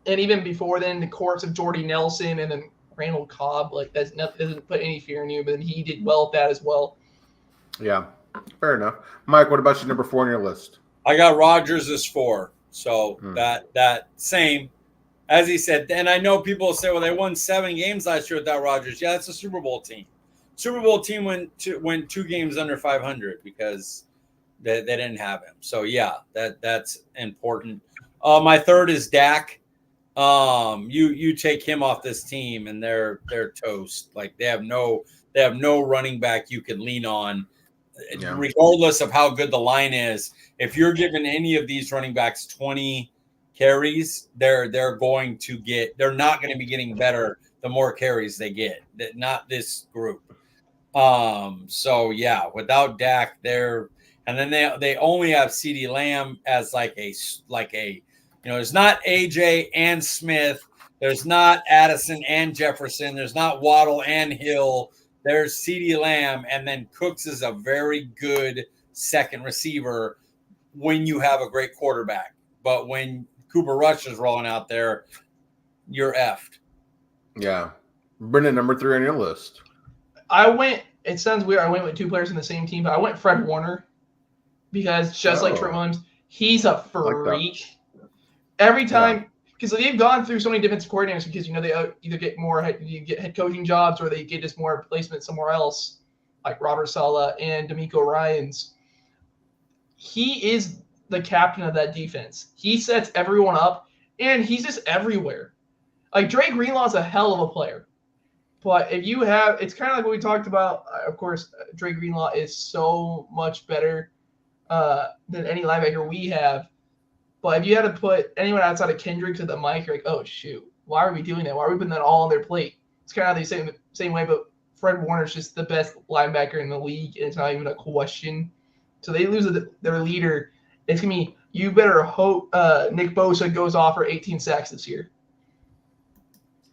S3: And even before then, the corpse of Jordy Nelson and then Randall Cobb, like that doesn't put any fear in you, but he did well at that as well.
S1: Yeah, fair enough. Mike, what about your number 4 on your list?
S2: I got Rodgers as 4. So that same, as he said, and I know people will say, well, they won 7 games last year without Rodgers. Yeah, that's a Super Bowl team. Super Bowl team went 2 games under 500 because they didn't have him. So yeah, that's important. My 3rd is Dak. You take him off this team and they're toast. Like they have no running back you can lean on, regardless of how good the line is. If you're giving any of these running backs 20 carries, they're not going to be getting better the more carries they get. Not this group. So yeah, without Dak, and then they only have CeeDee Lamb as like a there's not AJ and Smith, there's not Addison and Jefferson, there's not Waddle and Hill, there's CeeDee Lamb, and then Cooks is a very good second receiver when you have a great quarterback. But when Cooper Rush is rolling out there, you're effed.
S1: Yeah. Brendan, number 3 on your list.
S3: It sounds weird, I went with 2 players in the same team, but I went Fred Warner like Trent Williams, he's a freak. Every time, because they've gone through so many defensive coordinators because, they either get more head coaching jobs or they get just more placement somewhere else, like Robert Saleh and D'Amico Ryans. He is the captain of that defense. He sets everyone up, and he's just everywhere. Like, Dre Greenlaw is a hell of a player. But if you have – it's kind of like what we talked about. Of course, Dre Greenlaw is so much better than any linebacker we have. But if you had to put anyone outside of Kendricks at the mic, you're like, oh, shoot. Why are we doing that? Why are we putting that all on their plate? It's kind of the same way, but Fred Warner's just the best linebacker in the league, and it's not even a question. So they lose their leader. It's going to be, you better hope Nick Bosa goes off for 18 sacks this year.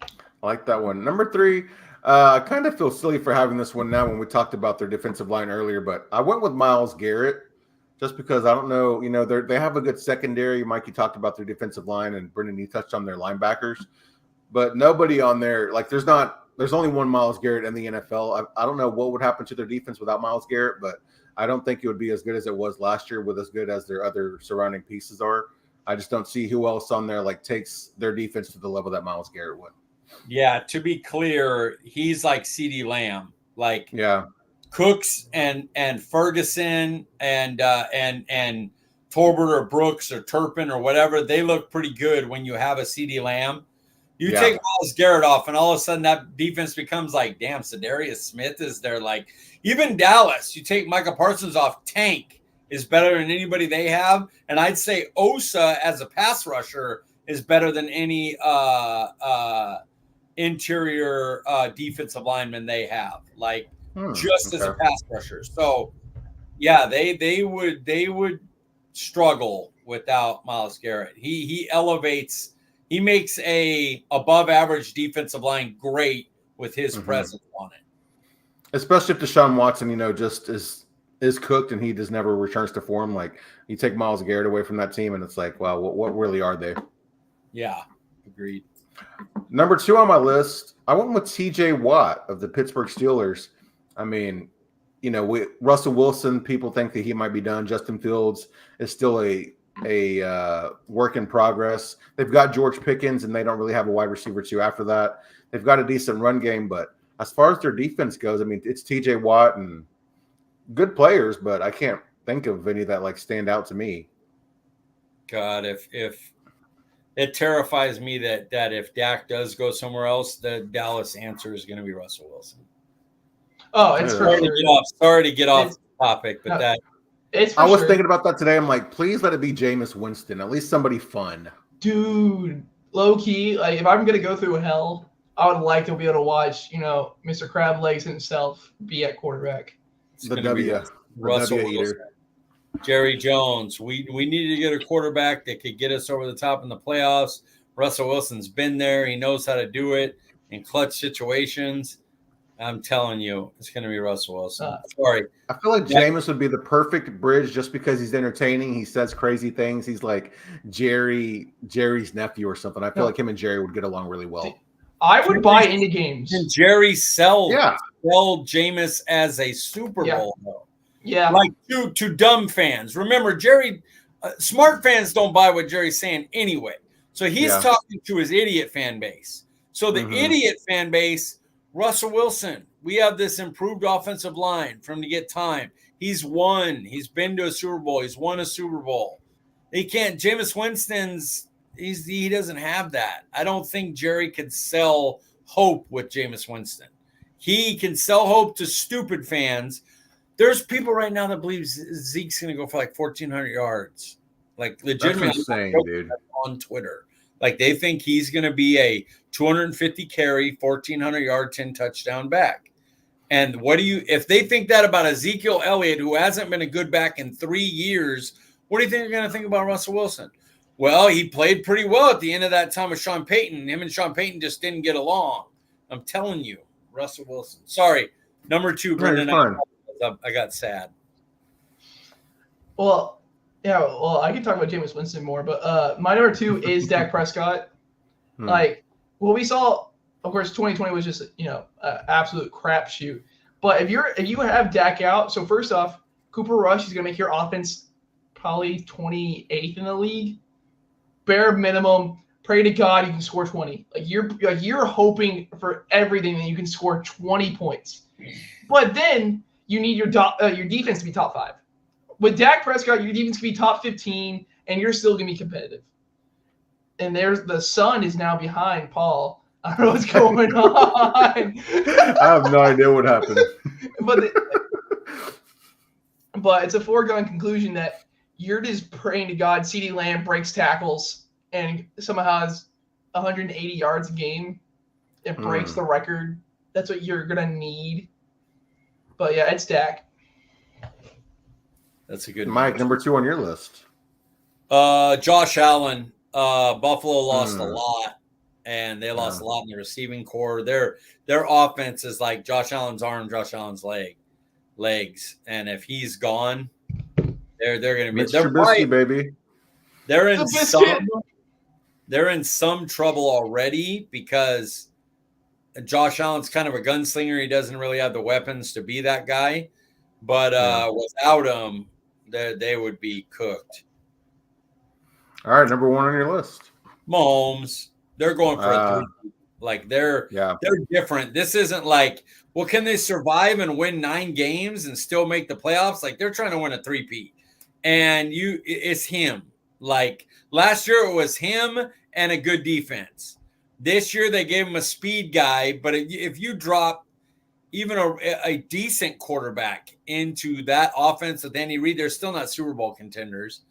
S1: I like that one. Number 3, I kind of feel silly for having this one now when we talked about their defensive line earlier, but I went with Myles Garrett. Just because I don't know, they have a good secondary. Mike, you talked about their defensive line, and Brendan, you touched on their linebackers. But nobody on there, like there's only one Myles Garrett in the NFL. I don't know what would happen to their defense without Myles Garrett, but I don't think it would be as good as it was last year with as good as their other surrounding pieces are. I just don't see who else on there like takes their defense to the level that Myles Garrett would.
S2: Yeah, to be clear, he's like CeeDee Lamb. Like,
S1: yeah.
S2: Cooks and Ferguson and Torbert or Brooks or Turpin or whatever, they look pretty good when you have a CeeDee Lamb. You take Myles Garrett off, and all of a sudden that defense becomes like, damn, Zadarius Smith is there. Like, even Dallas, you take Micah Parsons off, Tank is better than anybody they have. And I'd say Osa as a pass rusher is better than any interior defensive lineman they have. Like, as a pass rusher. So yeah, they would struggle without Myles Garrett. He elevates, he makes a above average defensive line great with his presence on it.
S1: Especially if Deshaun Watson, just is is cooked and he just never returns to form. Like you take Myles Garrett away from that team, and it's like, wow, what really are they?
S2: Yeah, agreed.
S1: Number 2 on my list, I went with T.J. Watt of the Pittsburgh Steelers. I mean, Russell Wilson, people think that he might be done. Justin Fields is still a work in progress. They've got George Pickens, and they don't really have a wide receiver 2 after that. They've got a decent run game, but as far as their defense goes, I mean, it's T.J. Watt and good players, but I can't think of any that like stand out to me.
S2: God, if it terrifies me that if Dak does go somewhere else, the Dallas answer is going to be Russell Wilson.
S3: Oh, it's for sure.
S2: Sorry to get off the topic, but
S1: I was thinking about that today. I'm like, please let it be Jameis Winston, at least somebody fun.
S3: Dude, low key, like if I'm gonna go through hell, I would like to be able to watch, Mr. Crab Legs himself be at quarterback.
S2: The Russell Wilson. Jerry Jones. We needed to get a quarterback that could get us over the top in the playoffs. Russell Wilson's been there. He knows how to do it in clutch situations. I'm telling you, it's going to be Russell Wilson. Sorry.
S1: I feel like Jameis would be the perfect bridge just because he's entertaining. He says crazy things. He's like Jerry's nephew or something. I feel like him and Jerry would get along really well.
S3: I would buy into games.
S2: And Jerry sell Jameis as a Super Bowl, though.
S3: Yeah.
S2: Like to dumb fans. Remember, Jerry, smart fans don't buy what Jerry's saying anyway. So he's talking to his idiot fan base. So the idiot fan base, Russell Wilson, we have this improved offensive line for him to get time. He's won. He's been to a Super Bowl. He's won a Super Bowl. He can't. Jameis Winston's, he doesn't have that. I don't think Jerry could sell hope with Jameis Winston. He can sell hope to stupid fans. There's people right now that believe Zeke's going to go for like 1,400 yards. Like legitimately
S1: insane, dude.
S2: On Twitter. Like they think he's going to be a 250 carry, 1,400 yard, 10 touchdown back. And if they think that about Ezekiel Elliott, who hasn't been a good back in 3 years, what do you think they're going to think about Russell Wilson? Well, he played pretty well at the end of that time with Sean Payton. Him and Sean Payton just didn't get along. I'm telling you, Russell Wilson. Sorry. Number 2, Brendan. I got sad.
S3: Well, I can talk about Jameis Winston more, but my number 2 is Dak Prescott. Like, what we saw, of course, 2020 was just, absolute crapshoot. But if you have Dak out, so first off, Cooper Rush is going to make your offense probably 28th in the league. Bare minimum, pray to God you can score 20. You're hoping for everything that you can score 20 points. But then you need your defense to be top 5. With Dak Prescott, your defense can be top 15, and you're still going to be competitive. And the sun is now behind Paul. I don't know what's going on.
S1: I have no idea what happened.
S3: But it's a foregone conclusion that you're just praying to God CeeDee Lamb breaks tackles and somehow has 180 yards a game and breaks the record. That's what you're going to need. But, yeah, it's Dak.
S2: That's a good
S1: Mike, number 2 on your list.
S2: Josh Allen. Buffalo lost a lot, and they lost a lot in the receiving core. Their offense is like Josh Allen's arm, Josh Allen's legs. And if he's gone, they're going to be
S1: Mr. Trubisky, baby.
S2: They're in some trouble already because Josh Allen's kind of a gunslinger. He doesn't really have the weapons to be that guy. But without him, they would be cooked.
S1: All right, number 1 on your list.
S2: Mahomes. They're going for a 3. Like they're different. This isn't like, well, can they survive and win 9 games and still make the playoffs? Like they're trying to win a 3-peat. And it's him. Like last year it was him and a good defense. This year they gave him a speed guy, but if you drop even a decent quarterback into that offense with Andy Reid, they're still not Super Bowl contenders.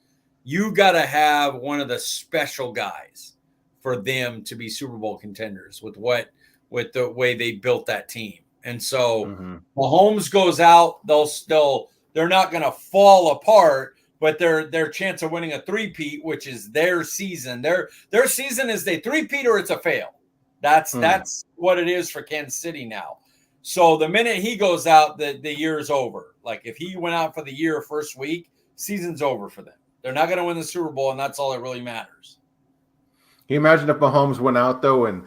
S2: You got to have one of the special guys for them to be Super Bowl contenders with the way they built that team. And so Mahomes goes out, they're not going to fall apart, but their chance of winning a 3-peat, which is their season. Their season is they 3-peat or it's a fail. That's what it is for Kansas City now. So the minute he goes out, the year is over. Like if he went out for the year first week, season's over for them. They're not going to win the Super Bowl, and that's all that really matters.
S1: Can you imagine if Mahomes went out though and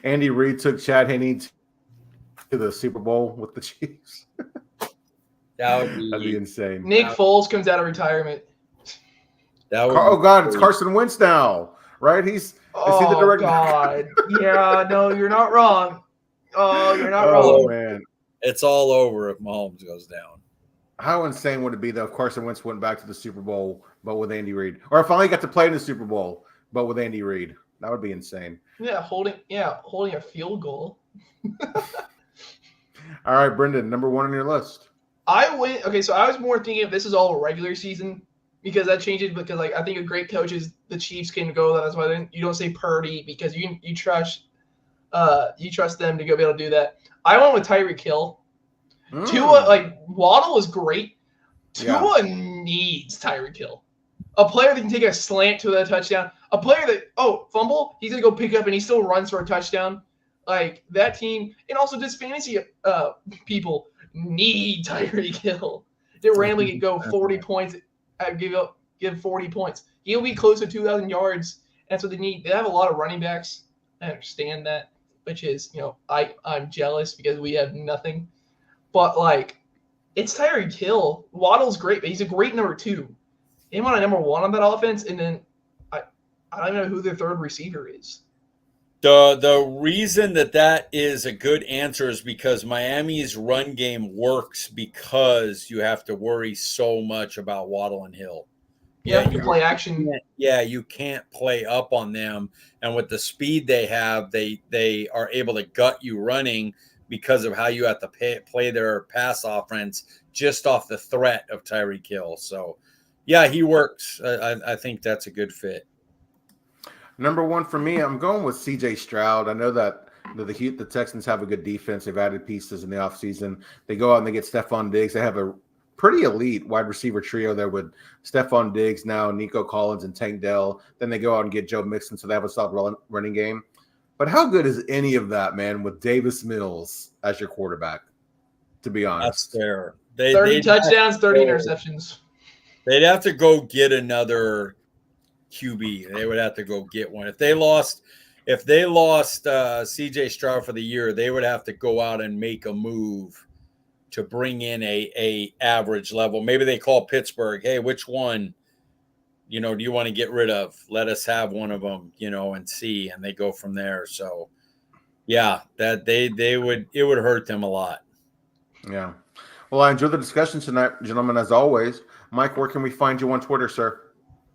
S1: Andy Reid took Chad Henne to the Super Bowl with the Chiefs?
S2: That'd
S1: be insane.
S3: Nick Foles comes out of retirement.
S1: Oh God, it's Carson Wentz now, right? Is he the director?
S3: God. Yeah, no, you're not wrong. Oh, you're not wrong.
S1: Oh man,
S2: it's all over if Mahomes goes down.
S1: How insane would it be though if Carson Wentz went back to the Super Bowl but with Andy Reid, or if I only got to play in the Super Bowl but with Andy Reid? That would be insane.
S3: Yeah, holding a field goal.
S1: All right, Brendan, number 1 on your list.
S3: So I was more thinking if this is all a regular season because that changes because like I think a great coach is the Chiefs can go. That's why you don't say Purdy because you trust them to go be able to do that. I went with Tyreek Hill. Tua, like Waddle is great. Tua needs Tyreek Hill. A player that can take a slant to a touchdown. A player that fumble, he's gonna go pick up and he still runs for a touchdown. Like that team, and also just fantasy people need Tyreek Hill. They randomly go 40 points. Give 40 points. He'll be close to 2,000 yards. That's what they need. They have a lot of running backs. I understand that, which is I'm jealous because we have nothing. But like, it's Tyreek Hill. Waddle's great, but he's a great number 2. Him on a number 1 on that offense, and then I don't know who their third receiver is.
S2: The reason that is a good answer is because Miami's run game works because you have to worry so much about Waddle and Hill.
S3: You have to play action.
S2: You can't play up on them. And with the speed they have, they are able to gut you running because of how you have to play their pass offense just off the threat of Tyreek Hill. So, yeah, he works. I think that's a good fit.
S1: Number 1 for me, I'm going with C.J. Stroud. I know that the Texans have a good defense. They've added pieces in the offseason. They go out and they get Stephon Diggs. They have a pretty elite wide receiver trio there with Stephon Diggs now, Nico Collins, and Tank Dell. Then they go out and get Joe Mixon, so they have a solid running game. But how good is any of that, man, with Davis Mills as your quarterback, to be honest?
S2: That's fair.
S3: 30 touchdowns, 30 interceptions.
S2: They'd have to go get another QB. They would have to go get one. If they lost CJ Stroud for the year, they would have to go out and make a move to bring in a average level. Maybe they call Pittsburgh, hey, which one, do you want to get rid of? Let us have one of them, and see, and they go from there. So yeah, that it would hurt them a lot.
S1: Yeah. Well, I enjoyed the discussion tonight, gentlemen, as always. Mike, where can we find you on Twitter, sir?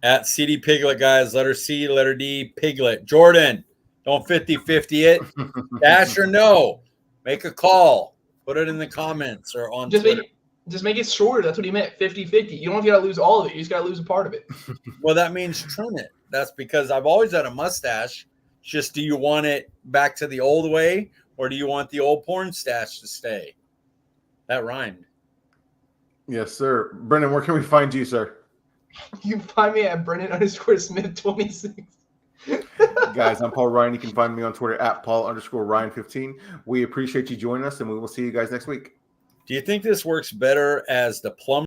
S2: At CD Piglet, guys. Letter C, letter D, Piglet. Jordan, don't 50-50 it. Dash or no. Make a call. Put it in the comments or on Twitter.
S3: Just make it shorter. That's what he meant, 50-50. You don't got to lose all of it. You just got to lose a part of it.
S2: Well, that means trim it. That's because I've always had a mustache. Just do you want it back to the old way or do you want the old porn stash to stay? That rhymed.
S1: Yes, sir. Brendan, where can we find you, sir?
S3: You can find me at Brendan_Smith26.
S1: Guys, I'm Paul Ryan. You can find me on Twitter at Paul_Ryan15. We appreciate you joining us, and we will see you guys next week.
S2: Do you think this works better as the plumber